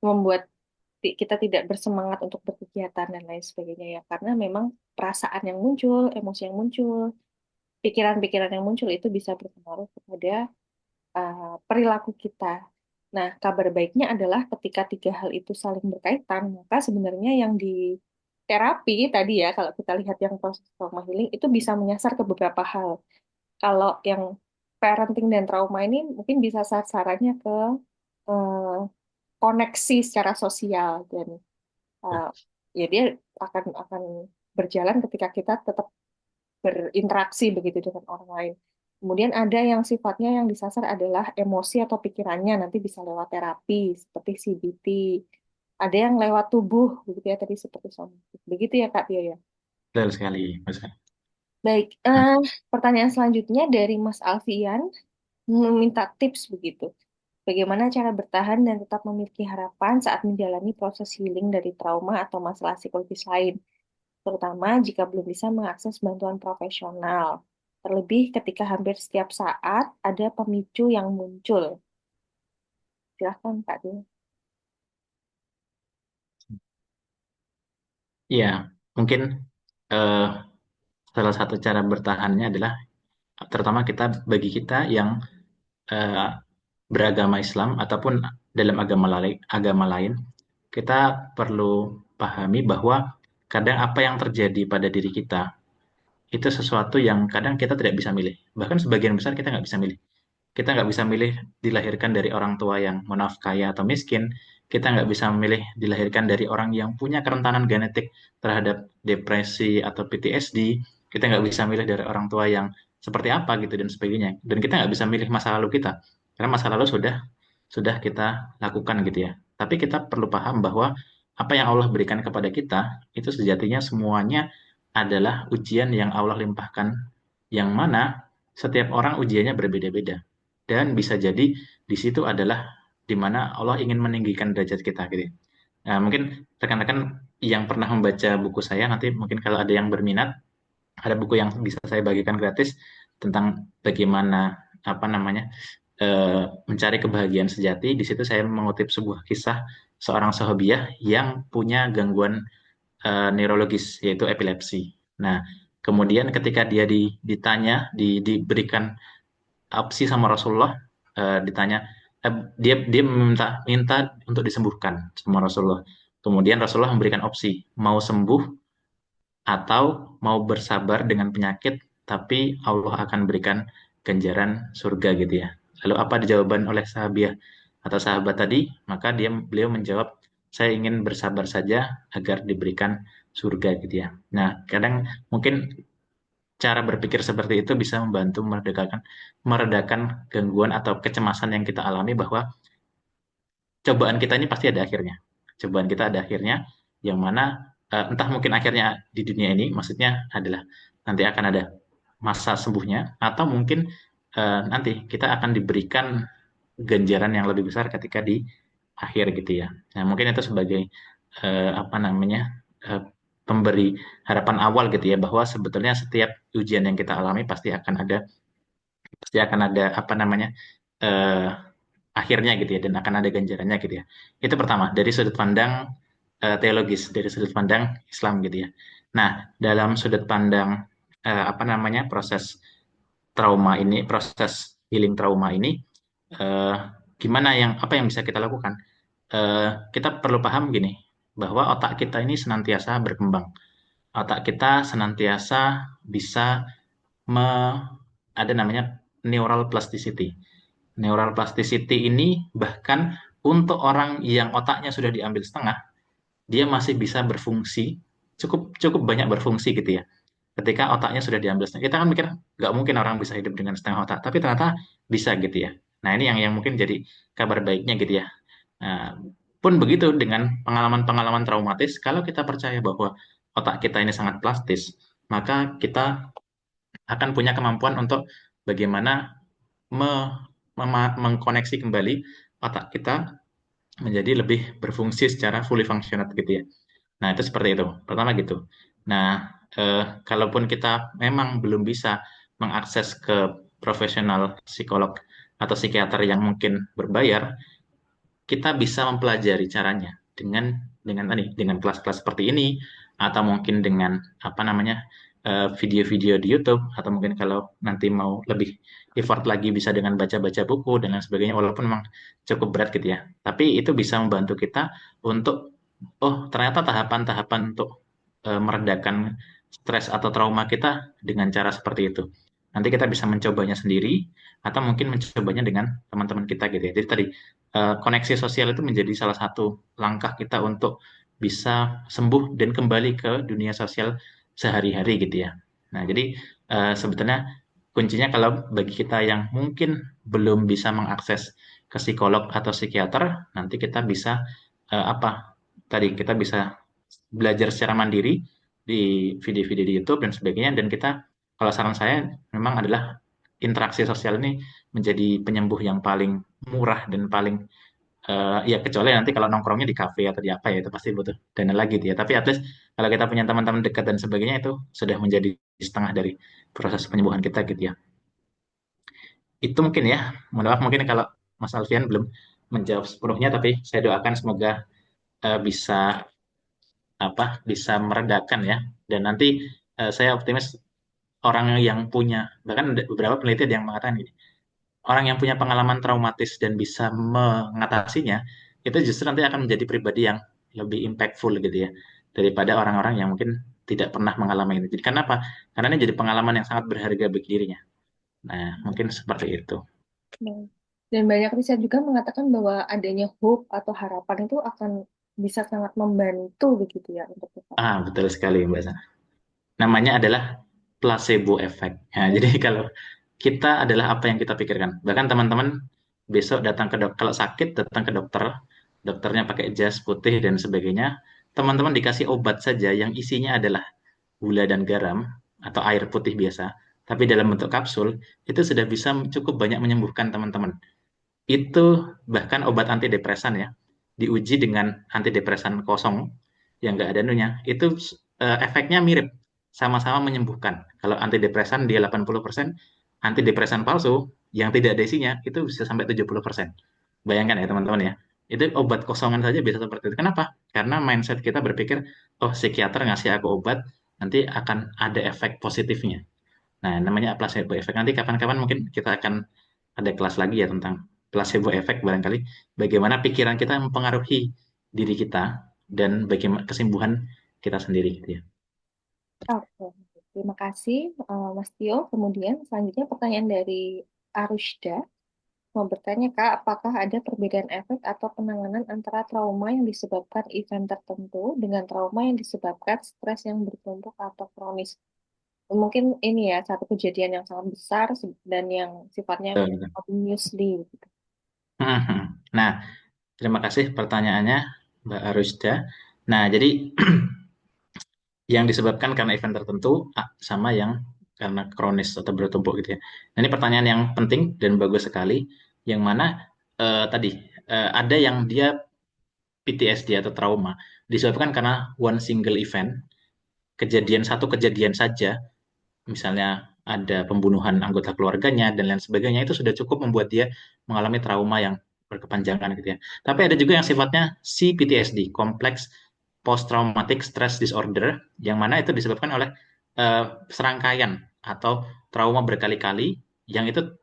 membuat kita tidak bersemangat untuk berkegiatan dan lain sebagainya ya. Karena memang perasaan yang muncul, emosi yang muncul, pikiran-pikiran yang muncul itu bisa berpengaruh kepada perilaku kita. Nah, kabar baiknya adalah ketika tiga hal itu saling berkaitan, maka sebenarnya yang di terapi tadi ya, kalau kita lihat yang proses trauma healing itu bisa menyasar ke beberapa hal. Kalau yang parenting dan trauma ini mungkin bisa sasarannya ke eh, koneksi secara sosial dan eh, ya dia akan berjalan ketika kita tetap berinteraksi begitu dengan orang lain. Kemudian ada yang sifatnya yang disasar adalah emosi atau pikirannya, nanti bisa lewat terapi seperti CBT. Ada yang lewat tubuh, begitu ya tadi seperti somatik. Begitu ya Kak Pia ya. Betul sekali, Mas. Baik, Nah, pertanyaan selanjutnya dari Mas Alfian meminta tips begitu. Bagaimana cara bertahan dan tetap memiliki harapan saat menjalani proses healing dari trauma atau masalah psikologis lain, terutama jika belum bisa mengakses bantuan profesional. Terlebih ketika hampir setiap saat ada pemicu yang muncul. Silahkan Kak Dina. iya, mungkin eh, salah satu cara bertahannya adalah terutama bagi kita yang eh, beragama Islam ataupun dalam agama lain, kita perlu pahami bahwa kadang apa yang terjadi pada diri kita itu sesuatu yang kadang kita tidak bisa milih. Bahkan sebagian besar kita nggak bisa milih. Kita nggak bisa milih dilahirkan dari orang tua yang monaf kaya atau miskin. Kita nggak bisa memilih dilahirkan dari orang yang punya kerentanan genetik terhadap depresi atau PTSD. Kita nggak bisa milih dari orang tua yang seperti apa gitu dan sebagainya. Dan kita nggak bisa milih masa lalu kita. Karena masa lalu sudah kita lakukan gitu ya. Tapi kita perlu paham bahwa apa yang Allah berikan kepada kita itu sejatinya semuanya adalah ujian yang Allah limpahkan, yang mana setiap orang ujiannya berbeda-beda. Dan bisa jadi di situ adalah di mana Allah ingin meninggikan derajat kita gitu. Nah, mungkin rekan-rekan yang pernah membaca buku saya, nanti mungkin kalau ada yang berminat, ada buku yang bisa saya bagikan gratis tentang bagaimana apa namanya mencari kebahagiaan sejati. Di situ saya mengutip sebuah kisah seorang sahabiah yang punya gangguan neurologis yaitu epilepsi. Nah, kemudian ketika dia diberikan opsi sama Rasulullah, ditanya dia minta untuk disembuhkan sama Rasulullah. Kemudian Rasulullah memberikan opsi mau sembuh atau mau bersabar dengan penyakit, tapi Allah akan berikan ganjaran surga gitu ya. Lalu apa jawaban oleh sahabiah atau sahabat tadi? Maka beliau menjawab, saya ingin bersabar saja agar diberikan surga gitu ya. Nah, kadang mungkin cara berpikir seperti itu bisa membantu meredakan gangguan atau kecemasan yang kita alami bahwa cobaan kita ini pasti ada akhirnya. Cobaan kita ada akhirnya, yang mana entah mungkin akhirnya di dunia ini, maksudnya adalah nanti akan ada masa sembuhnya, atau mungkin nanti kita akan diberikan ganjaran yang lebih besar ketika di akhir gitu ya. Nah, mungkin itu sebagai apa namanya pemberi harapan awal gitu ya, bahwa sebetulnya setiap ujian yang kita alami pasti akan ada apa namanya, eh, akhirnya gitu ya, dan akan ada ganjarannya gitu ya. Itu pertama dari sudut pandang teologis, dari sudut pandang Islam gitu ya. Nah, dalam sudut pandang apa namanya, proses healing trauma ini, eh, apa yang bisa kita lakukan? Kita perlu paham gini, bahwa otak kita ini senantiasa berkembang. Otak kita senantiasa bisa me, ada namanya neural plasticity. Neural plasticity ini bahkan untuk orang yang otaknya sudah diambil setengah, dia masih bisa berfungsi, cukup cukup banyak berfungsi gitu ya. Ketika otaknya sudah diambil setengah, kita kan mikir nggak mungkin orang bisa hidup dengan setengah otak, tapi ternyata bisa gitu ya. Nah, ini yang mungkin jadi kabar baiknya gitu ya. Nah, pun begitu dengan pengalaman-pengalaman traumatis, kalau kita percaya bahwa otak kita ini sangat plastis, maka kita akan punya kemampuan untuk bagaimana mengkoneksi kembali otak kita menjadi lebih berfungsi secara fully functioned gitu ya. Nah, itu seperti itu. Pertama gitu. Nah, kalaupun kita memang belum bisa mengakses ke profesional psikolog atau psikiater yang mungkin berbayar, kita bisa mempelajari caranya dengan tadi, dengan kelas-kelas seperti ini, atau mungkin dengan apa namanya, video-video di YouTube, atau mungkin kalau nanti mau lebih effort lagi bisa dengan baca-baca buku dan lain sebagainya, walaupun memang cukup berat gitu ya. Tapi itu bisa membantu kita untuk, oh ternyata tahapan-tahapan untuk meredakan stres atau trauma kita dengan cara seperti itu. Nanti kita bisa mencobanya sendiri atau mungkin mencobanya dengan teman-teman kita gitu ya. Jadi tadi koneksi sosial itu menjadi salah satu langkah kita untuk bisa sembuh dan kembali ke dunia sosial sehari-hari gitu ya. Nah, jadi sebetulnya kuncinya kalau bagi kita yang mungkin belum bisa mengakses ke psikolog atau psikiater, nanti kita bisa apa? Tadi kita bisa belajar secara mandiri di video-video di YouTube dan sebagainya, dan kita, kalau saran saya memang adalah interaksi sosial ini menjadi penyembuh yang paling murah dan paling ya, kecuali nanti kalau nongkrongnya di kafe atau di apa ya, itu pasti butuh dana lagi gitu ya. Tapi at least kalau kita punya teman-teman dekat dan sebagainya, itu sudah menjadi setengah dari proses penyembuhan kita gitu ya. Itu mungkin ya, mohon maaf mungkin kalau Mas Alfian belum menjawab sepenuhnya, tapi saya doakan semoga bisa bisa meredakan ya. Dan nanti saya optimis orang yang punya, bahkan ada beberapa penelitian yang mengatakan gini, orang yang punya pengalaman traumatis dan bisa mengatasinya, itu justru nanti akan menjadi pribadi yang lebih impactful gitu ya, daripada orang-orang yang mungkin tidak pernah mengalami itu. Jadi kenapa? Karena ini jadi pengalaman yang sangat berharga bagi dirinya. Nah, mungkin seperti itu. Nah, dan banyak riset juga mengatakan bahwa adanya hope atau harapan itu akan bisa sangat membantu begitu ya untuk kita. Betul sekali, Mbak Sana. Namanya adalah placebo effect. Nah, jadi kalau kita adalah apa yang kita pikirkan. Bahkan teman-teman besok datang ke dokter, kalau sakit datang ke dokter, dokternya pakai jas putih dan sebagainya. Teman-teman dikasih obat saja yang isinya adalah gula dan garam atau air putih biasa, tapi dalam bentuk kapsul, itu sudah bisa cukup banyak menyembuhkan teman-teman. Itu bahkan obat antidepresan ya, diuji dengan antidepresan kosong yang nggak ada nunya, itu efeknya mirip, sama-sama menyembuhkan. Kalau antidepresan dia 80%, antidepresan palsu yang tidak ada isinya itu bisa sampai 70%. Bayangkan ya teman-teman ya, itu obat kosongan saja bisa seperti itu. Kenapa? Karena mindset kita berpikir, oh psikiater ngasih aku obat, nanti akan ada efek positifnya. Nah, namanya placebo effect. Nanti kapan-kapan mungkin kita akan ada kelas lagi ya tentang placebo effect barangkali. Bagaimana pikiran kita mempengaruhi diri kita dan bagaimana kesembuhan kita sendiri gitu ya. Oke, terima kasih Mas Tio. Kemudian selanjutnya pertanyaan dari Arushda. Mau bertanya Kak, apakah ada perbedaan efek atau penanganan antara trauma yang disebabkan event tertentu dengan trauma yang disebabkan stres yang bertumpuk atau kronis? Mungkin ini ya, satu kejadian yang sangat besar dan yang sifatnya Betul. continuously gitu. Mhm. Nah, terima kasih pertanyaannya Mbak Arusda. Nah, jadi yang disebabkan karena event tertentu sama yang karena kronis atau bertumpuk gitu ya. Nah, ini pertanyaan yang penting dan bagus sekali, yang mana tadi ada yang dia PTSD atau trauma disebabkan karena one single event, satu kejadian saja, misalnya ada pembunuhan anggota keluarganya dan lain sebagainya, itu sudah cukup membuat dia mengalami trauma yang berkepanjangan gitu ya. Tapi ada juga yang sifatnya CPTSD, Complex Post Traumatic Stress Disorder, yang mana itu disebabkan oleh serangkaian atau trauma berkali-kali, yang itu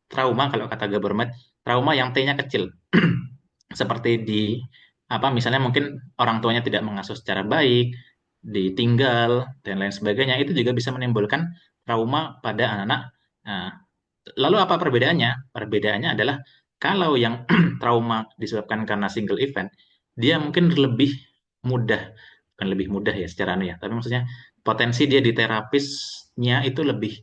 trauma kalau kata government, trauma yang T-nya kecil. Seperti misalnya mungkin orang tuanya tidak mengasuh secara baik, ditinggal dan lain sebagainya, itu juga bisa menimbulkan trauma pada anak-anak. Nah, lalu apa perbedaannya? Perbedaannya adalah kalau yang trauma disebabkan karena single event, dia mungkin lebih mudah, bukan lebih mudah ya secara ya, tapi maksudnya potensi dia di terapisnya itu lebih,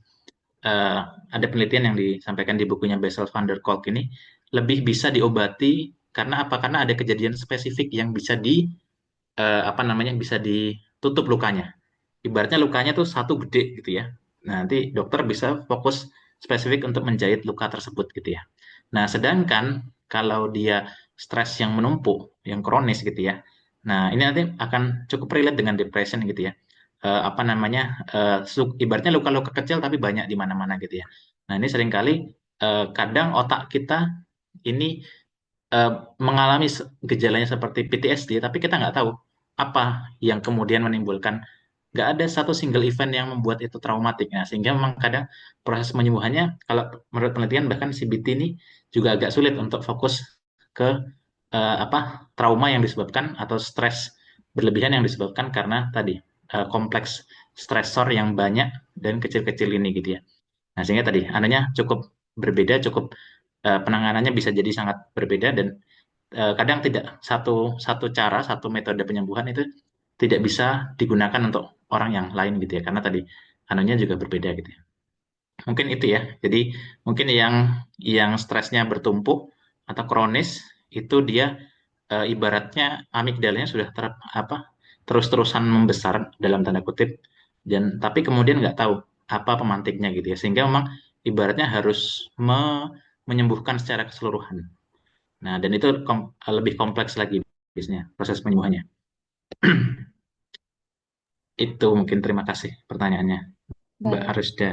eh, ada penelitian yang disampaikan di bukunya Bessel van der Kolk ini, lebih bisa diobati karena apa? Karena ada kejadian spesifik yang bisa bisa ditutup lukanya. Ibaratnya lukanya tuh satu gede gitu ya. Nah, nanti dokter bisa fokus spesifik untuk menjahit luka tersebut gitu ya. Nah, sedangkan kalau dia stres yang menumpuk, yang kronis gitu ya. Nah, ini nanti akan cukup relate dengan depression gitu ya. Ibaratnya luka-luka kecil tapi banyak di mana-mana gitu ya. Nah, ini seringkali kadang otak kita ini eh, mengalami gejalanya seperti PTSD, tapi kita nggak tahu apa yang kemudian menimbulkan. Nggak ada satu single event yang membuat itu traumatik. Nah, sehingga memang kadang proses penyembuhannya, kalau menurut penelitian bahkan CBT ini juga agak sulit untuk fokus ke trauma yang disebabkan atau stres berlebihan yang disebabkan karena tadi kompleks stresor yang banyak dan kecil-kecil ini gitu ya. Nah, sehingga tadi anunya cukup berbeda, cukup penanganannya bisa jadi sangat berbeda dan kadang tidak satu satu cara, satu metode penyembuhan itu tidak bisa digunakan untuk orang yang lain gitu ya, karena tadi anunya juga berbeda gitu ya. Mungkin itu ya. Jadi mungkin yang stresnya bertumpuk atau kronis itu dia ibaratnya amigdalanya sudah terus-terusan membesar dalam tanda kutip, dan tapi kemudian nggak tahu apa pemantiknya gitu ya, sehingga memang ibaratnya harus menyembuhkan secara keseluruhan. Nah, dan itu lebih kompleks lagi biasanya proses penyembuhannya. Itu mungkin, terima kasih pertanyaannya, Mbak Baik. Arusda.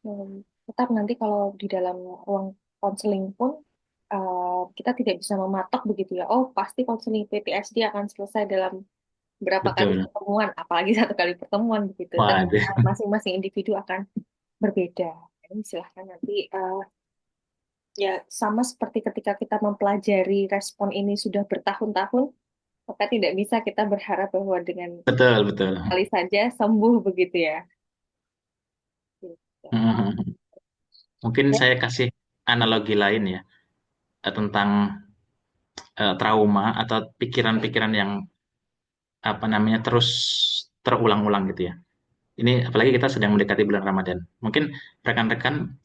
Hmm, Tetap nanti kalau di dalam ruang konseling pun kita tidak bisa mematok begitu ya. Oh, pasti konseling PTSD akan selesai dalam berapa kali Betul. pertemuan, apalagi satu kali pertemuan begitu. Tentu Waduh. masing-masing individu akan berbeda. Ini silahkan nanti ya sama seperti ketika kita mempelajari respon ini sudah bertahun-tahun, maka tidak bisa kita berharap bahwa dengan Betul, betul. kali saja sembuh begitu ya. Gitu. Mhm. Mungkin Ya, saya kasih analogi lain ya, tentang trauma atau pikiran-pikiran yang terus terulang-ulang gitu ya. Ini apalagi kita sedang mendekati bulan Ramadan. Mungkin rekan-rekan,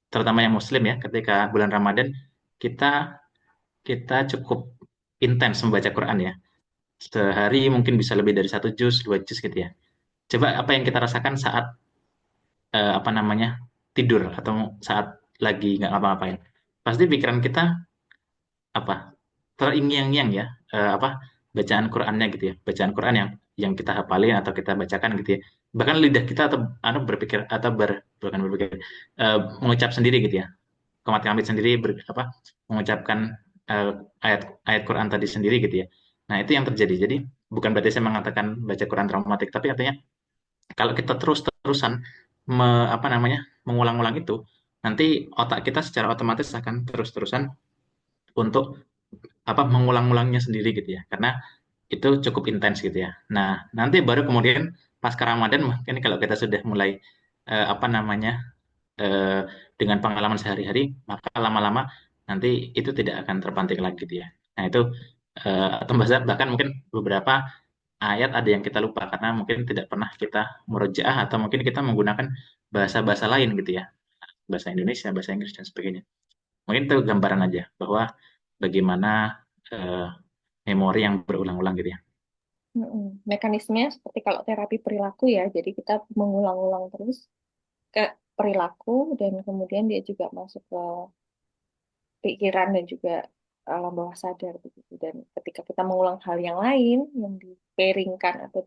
terutama yang Muslim ya, ketika bulan Ramadan kita kita cukup intens membaca Quran ya. Sehari mungkin bisa lebih dari 1 juz, 2 juz gitu ya. Coba apa yang kita rasakan saat eh, apa namanya tidur atau saat lagi nggak ngapa-ngapain. Pasti pikiran kita apa teringyang-nyang ya, bacaan Qurannya gitu ya, bacaan Quran yang kita hafalin atau kita bacakan gitu ya. Bahkan lidah kita atau berpikir atau bukan berpikir, mengucap sendiri gitu ya. Komat kamit sendiri mengucapkan eh, ayat ayat Quran tadi sendiri gitu ya. Nah, itu yang terjadi. Jadi bukan berarti saya mengatakan baca Quran traumatik, tapi artinya kalau kita terus-terusan mengulang-ulang itu, nanti otak kita secara otomatis akan terus-terusan untuk mengulang-ulangnya sendiri gitu ya. Karena itu cukup intens gitu ya. Nah, nanti baru kemudian pasca Ramadan mungkin kalau kita sudah mulai eh, apa namanya eh, dengan pengalaman sehari-hari, maka lama-lama nanti itu tidak akan terpantik lagi gitu ya. Nah, itu atau bahkan mungkin beberapa ayat ada yang kita lupa karena mungkin tidak pernah kita murojaah atau mungkin kita menggunakan bahasa-bahasa lain gitu ya. Bahasa Indonesia, bahasa Inggris dan sebagainya. Mungkin itu gambaran aja bahwa bagaimana eh, memori yang berulang-ulang gitu ya. Mekanismenya seperti kalau terapi perilaku ya, jadi kita mengulang-ulang terus ke perilaku dan kemudian dia juga masuk ke pikiran dan juga alam bawah sadar begitu. Dan ketika kita mengulang hal yang lain yang di-pairingkan atau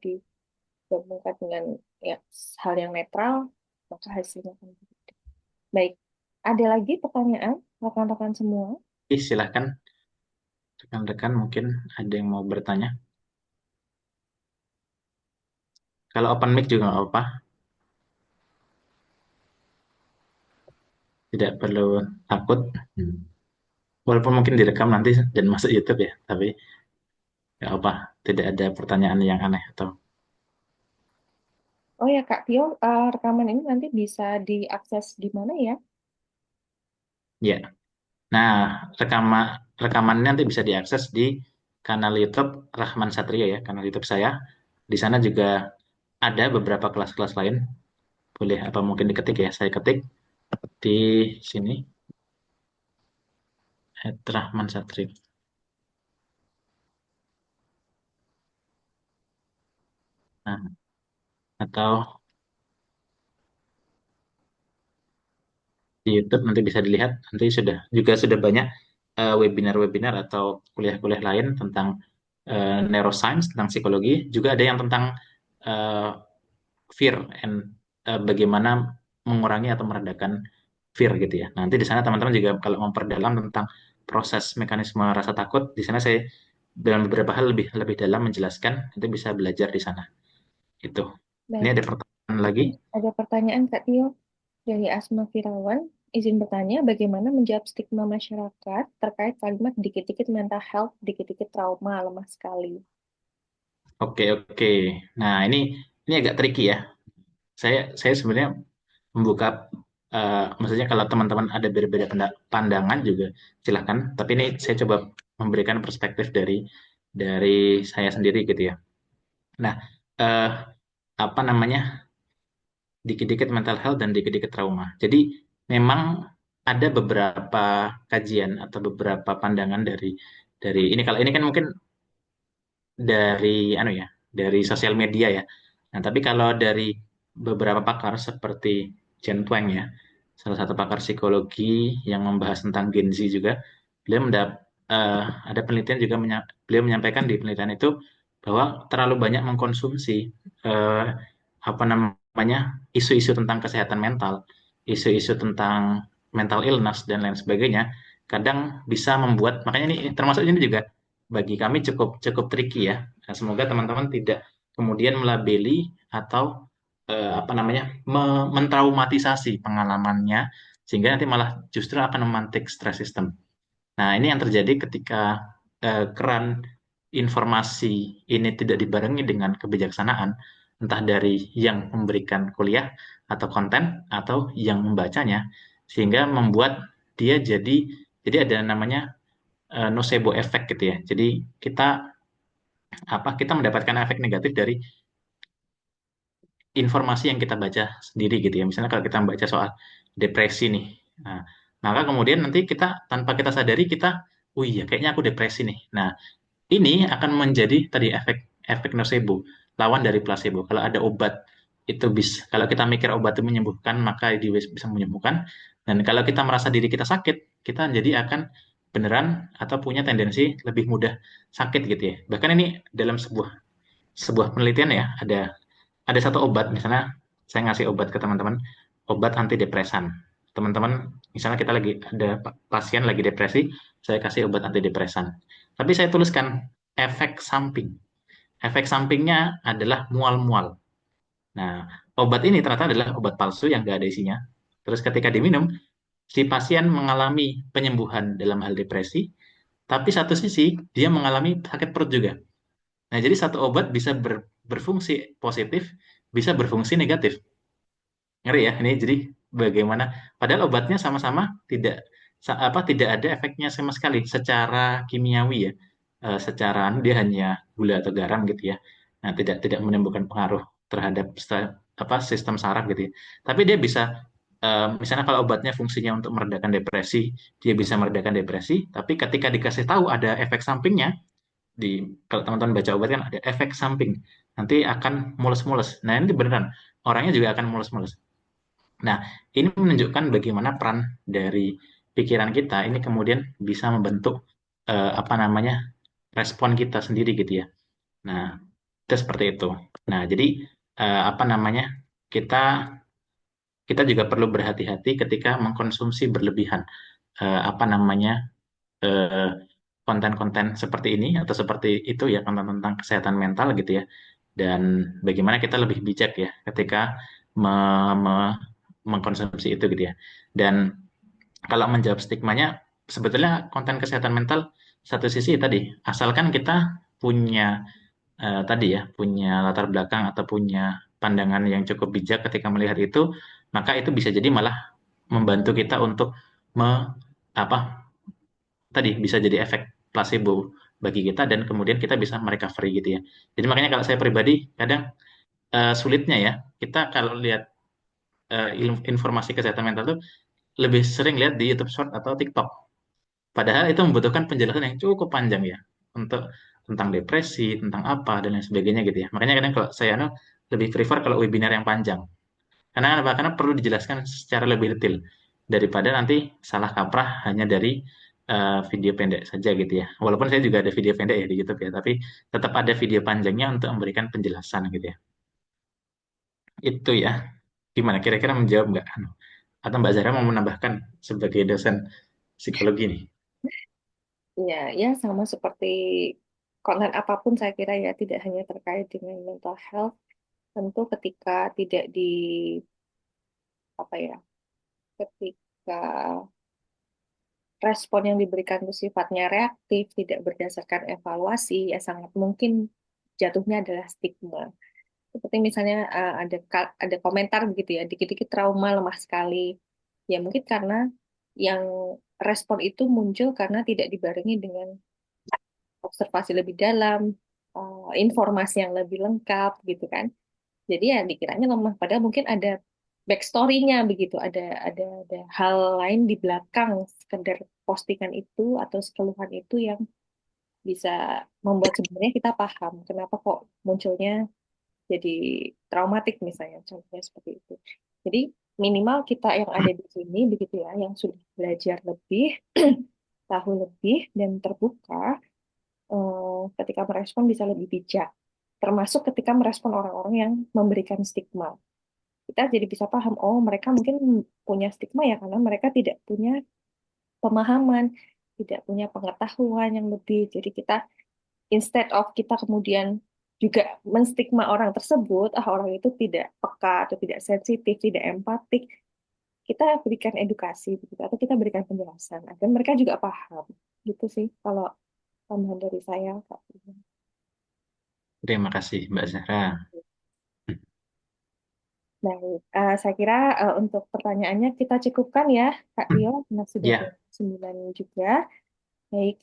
gabungkan dengan ya hal yang netral, maka hasilnya akan berbeda. Baik, ada lagi pertanyaan rekan-rekan semua? Silahkan rekan-rekan mungkin ada yang mau bertanya. Kalau open mic juga nggak apa-apa, tidak perlu takut. Hmm. Walaupun mungkin direkam nanti dan masuk YouTube ya, tapi nggak apa, tidak ada pertanyaan yang aneh atau Oh ya Kak Tio, rekaman ini nanti bisa diakses di mana ya? ya. Nah, rekamannya nanti bisa diakses di kanal YouTube Rahman Satria ya, kanal YouTube saya. Di sana juga ada beberapa kelas-kelas lain. Boleh apa mungkin diketik ya, saya ketik di sini @Rahman Satria. Nah, atau di YouTube nanti bisa dilihat, nanti sudah banyak webinar-webinar atau kuliah-kuliah lain tentang neuroscience, tentang psikologi, juga ada yang tentang eh, fear and bagaimana mengurangi atau meredakan fear gitu ya. Nanti di sana teman-teman juga kalau memperdalam tentang proses mekanisme rasa takut, di sana saya dalam beberapa hal lebih lebih dalam menjelaskan, itu bisa belajar di sana. Itu. Ini Baik, ada pertanyaan lagi. ada pertanyaan Kak Tio dari Asma Firawan. Izin bertanya, bagaimana menjawab stigma masyarakat terkait kalimat dikit-dikit mental health, dikit-dikit trauma, lemah sekali? Oke, oke. Nah, ini agak tricky ya. Saya sebenarnya membuka maksudnya kalau teman-teman ada berbeda pandangan juga silahkan. Tapi ini saya coba memberikan perspektif dari saya sendiri gitu ya. Nah, eh, apa namanya dikit-dikit mental health dan dikit-dikit trauma. Jadi memang ada beberapa kajian atau beberapa pandangan dari ini kalau ini kan mungkin dari anu ya dari sosial media ya. Nah tapi kalau dari beberapa pakar seperti Jen Tweng ya, salah satu pakar psikologi yang membahas tentang Gen Z juga, beliau ada penelitian juga beliau menyampaikan di penelitian itu bahwa terlalu banyak mengkonsumsi eh, apa namanya isu-isu tentang kesehatan mental, isu-isu tentang mental illness dan lain sebagainya, kadang bisa membuat makanya ini termasuk ini juga bagi kami cukup cukup tricky ya. Nah, semoga teman-teman tidak kemudian melabeli atau apa namanya mentraumatisasi pengalamannya sehingga nanti malah justru akan memantik stres sistem. Nah, ini yang terjadi ketika keran informasi ini tidak dibarengi dengan kebijaksanaan, entah dari yang memberikan kuliah atau konten atau yang membacanya, sehingga membuat dia jadi ada namanya nocebo effect gitu ya. Jadi kita mendapatkan efek negatif dari informasi yang kita baca sendiri gitu ya. Misalnya kalau kita membaca soal depresi nih, nah, maka kemudian nanti kita tanpa kita sadari oh iya kayaknya aku depresi nih. Nah, ini akan menjadi tadi efek efek nocebo, lawan dari placebo. Kalau ada obat itu bisa, kalau kita mikir obat itu menyembuhkan, maka dia bisa menyembuhkan. Dan kalau kita merasa diri kita sakit, kita jadi akan beneran atau punya tendensi lebih mudah sakit gitu ya. Bahkan ini dalam sebuah sebuah penelitian ya, ada satu obat, misalnya saya ngasih obat ke teman-teman, obat antidepresan. Teman-teman, misalnya kita lagi ada pasien lagi depresi, saya kasih obat antidepresan. Tapi saya tuliskan efek samping. Efek sampingnya adalah mual-mual. Nah, obat ini ternyata adalah obat palsu yang nggak ada isinya. Terus ketika diminum, si pasien mengalami penyembuhan dalam hal depresi, tapi satu sisi dia mengalami sakit perut juga. Nah, jadi satu obat bisa berfungsi positif, bisa berfungsi negatif. Ngeri ya, ini jadi bagaimana padahal obatnya sama-sama tidak ada efeknya sama sekali secara kimiawi ya. Secara dia hanya gula atau garam gitu ya. Nah, tidak tidak menimbulkan pengaruh terhadap sistem saraf gitu ya. Tapi dia bisa misalnya kalau obatnya fungsinya untuk meredakan depresi, dia bisa meredakan depresi, tapi ketika dikasih tahu ada efek sampingnya kalau teman-teman baca obat kan ada efek samping. Nanti akan mules-mules. Nah, ini beneran orangnya juga akan mules-mules. Nah, ini menunjukkan bagaimana peran dari pikiran kita ini kemudian bisa membentuk apa namanya respon kita sendiri gitu ya. Nah, itu seperti itu. Nah, jadi apa namanya, kita kita juga perlu berhati-hati ketika mengkonsumsi berlebihan apa namanya, eh, konten-konten seperti ini atau seperti itu ya, konten tentang kesehatan mental gitu ya. Dan bagaimana kita lebih bijak ya ketika mengkonsumsi itu gitu ya. Dan kalau menjawab stigmanya, sebetulnya konten kesehatan mental satu sisi tadi, asalkan kita punya tadi ya, punya latar belakang atau punya pandangan yang cukup bijak ketika melihat itu, maka itu bisa jadi malah membantu kita untuk apa tadi bisa jadi efek placebo bagi kita dan kemudian kita bisa merecovery gitu ya. Jadi makanya kalau saya pribadi kadang sulitnya ya, kita kalau lihat informasi kesehatan mental tuh lebih sering lihat di YouTube Short atau TikTok. Padahal itu membutuhkan penjelasan yang cukup panjang ya untuk tentang depresi, tentang apa dan lain sebagainya gitu ya. Makanya kadang kalau saya lebih prefer kalau webinar yang panjang. Karena apa? Karena perlu dijelaskan secara lebih detail daripada nanti salah kaprah hanya dari video pendek saja gitu ya. Walaupun saya juga ada video pendek ya di YouTube ya, tapi tetap ada video panjangnya untuk memberikan penjelasan gitu ya. Itu ya. Gimana kira-kira menjawab nggak? Atau Mbak Zara mau menambahkan sebagai dosen psikologi nih? Ya, ya sama seperti konten apapun saya kira ya tidak hanya terkait dengan mental health, tentu ketika tidak di apa ya, ketika respon yang diberikan itu sifatnya reaktif, tidak berdasarkan evaluasi, ya sangat mungkin jatuhnya adalah stigma. Seperti misalnya ada komentar begitu ya, dikit-dikit trauma lemah sekali. Ya mungkin karena yang respon itu muncul karena tidak dibarengi dengan observasi lebih dalam, informasi yang lebih lengkap gitu kan. Jadi ya dikiranya lemah, padahal mungkin ada backstory-nya begitu, ada hal lain di belakang sekedar postingan itu atau keluhan itu yang bisa membuat sebenarnya kita paham kenapa kok munculnya jadi traumatik misalnya, contohnya seperti itu. Jadi minimal kita yang ada di sini begitu ya, yang sudah belajar lebih, tahu lebih dan terbuka, ketika merespon bisa lebih bijak. Termasuk ketika merespon orang-orang yang memberikan stigma. Kita jadi bisa paham, oh mereka mungkin punya stigma ya karena mereka tidak punya pemahaman, tidak punya pengetahuan yang lebih. Jadi kita instead of kita kemudian juga menstigma orang tersebut, ah orang itu tidak peka atau tidak sensitif, tidak empatik, kita berikan edukasi begitu atau kita berikan penjelasan agar mereka juga paham. Gitu sih kalau tambahan dari saya, Kak. Terima kasih Mbak Zahra. Baik, saya kira untuk pertanyaannya kita cukupkan ya, Kak Tio, karena sudah jam Ya, 9 juga. Baik,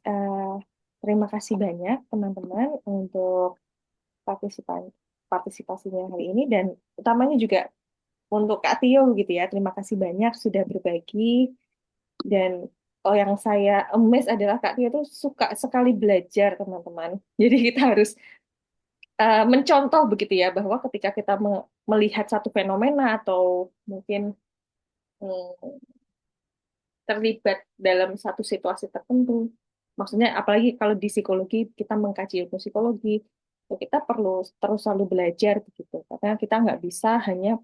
terima kasih banyak teman-teman untuk partisipan partisipasinya hari ini dan utamanya juga untuk Kak Tio gitu ya. Terima kasih banyak sudah berbagi dan oh yang saya amazed adalah Kak Tio tuh suka sekali belajar teman-teman. Jadi kita harus mencontoh begitu ya bahwa ketika kita melihat satu fenomena atau mungkin terlibat dalam satu situasi tertentu. Maksudnya apalagi kalau di psikologi kita mengkaji ilmu psikologi, ya kita perlu terus selalu belajar begitu. Karena kita nggak bisa hanya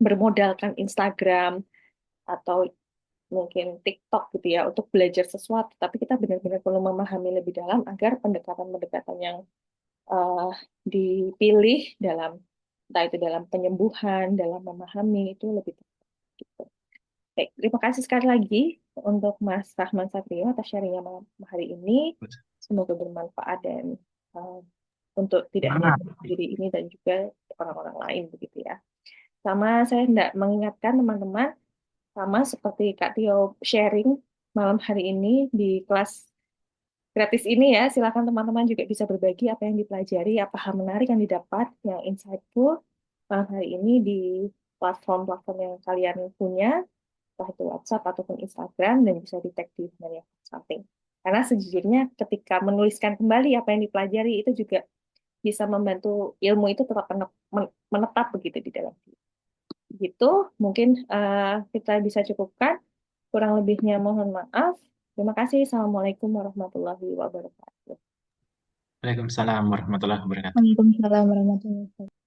bermodalkan Instagram atau mungkin TikTok gitu ya untuk belajar sesuatu, tapi kita benar-benar perlu memahami lebih dalam agar pendekatan-pendekatan yang eh, dipilih dalam entah itu dalam penyembuhan, dalam memahami itu lebih tepat gitu. Baik, terima kasih sekali lagi untuk Mas Rahman Satrio atas sharingnya malam hari ini. Semoga bermanfaat dan uh, untuk tidak hanya diri ini dan juga orang-orang lain begitu ya. Sama saya hendak mengingatkan teman-teman, sama seperti Kak Tio sharing malam hari ini di kelas gratis ini ya, silakan teman-teman juga bisa berbagi apa yang dipelajari, apa hal menarik yang didapat, yang insightful malam hari ini di platform-platform yang kalian punya entah itu WhatsApp ataupun Instagram, dan bisa di-tag di Maria Consulting. Karena sejujurnya ketika menuliskan kembali apa yang dipelajari itu juga bisa membantu ilmu itu tetap menetap begitu di dalam diri. Gitu, mungkin kita bisa cukupkan. Kurang lebihnya mohon maaf. Terima kasih. Assalamualaikum warahmatullahi wabarakatuh. Waalaikumsalam warahmatullahi wabarakatuh. Waalaikumsalam warahmatullahi wabarakatuh.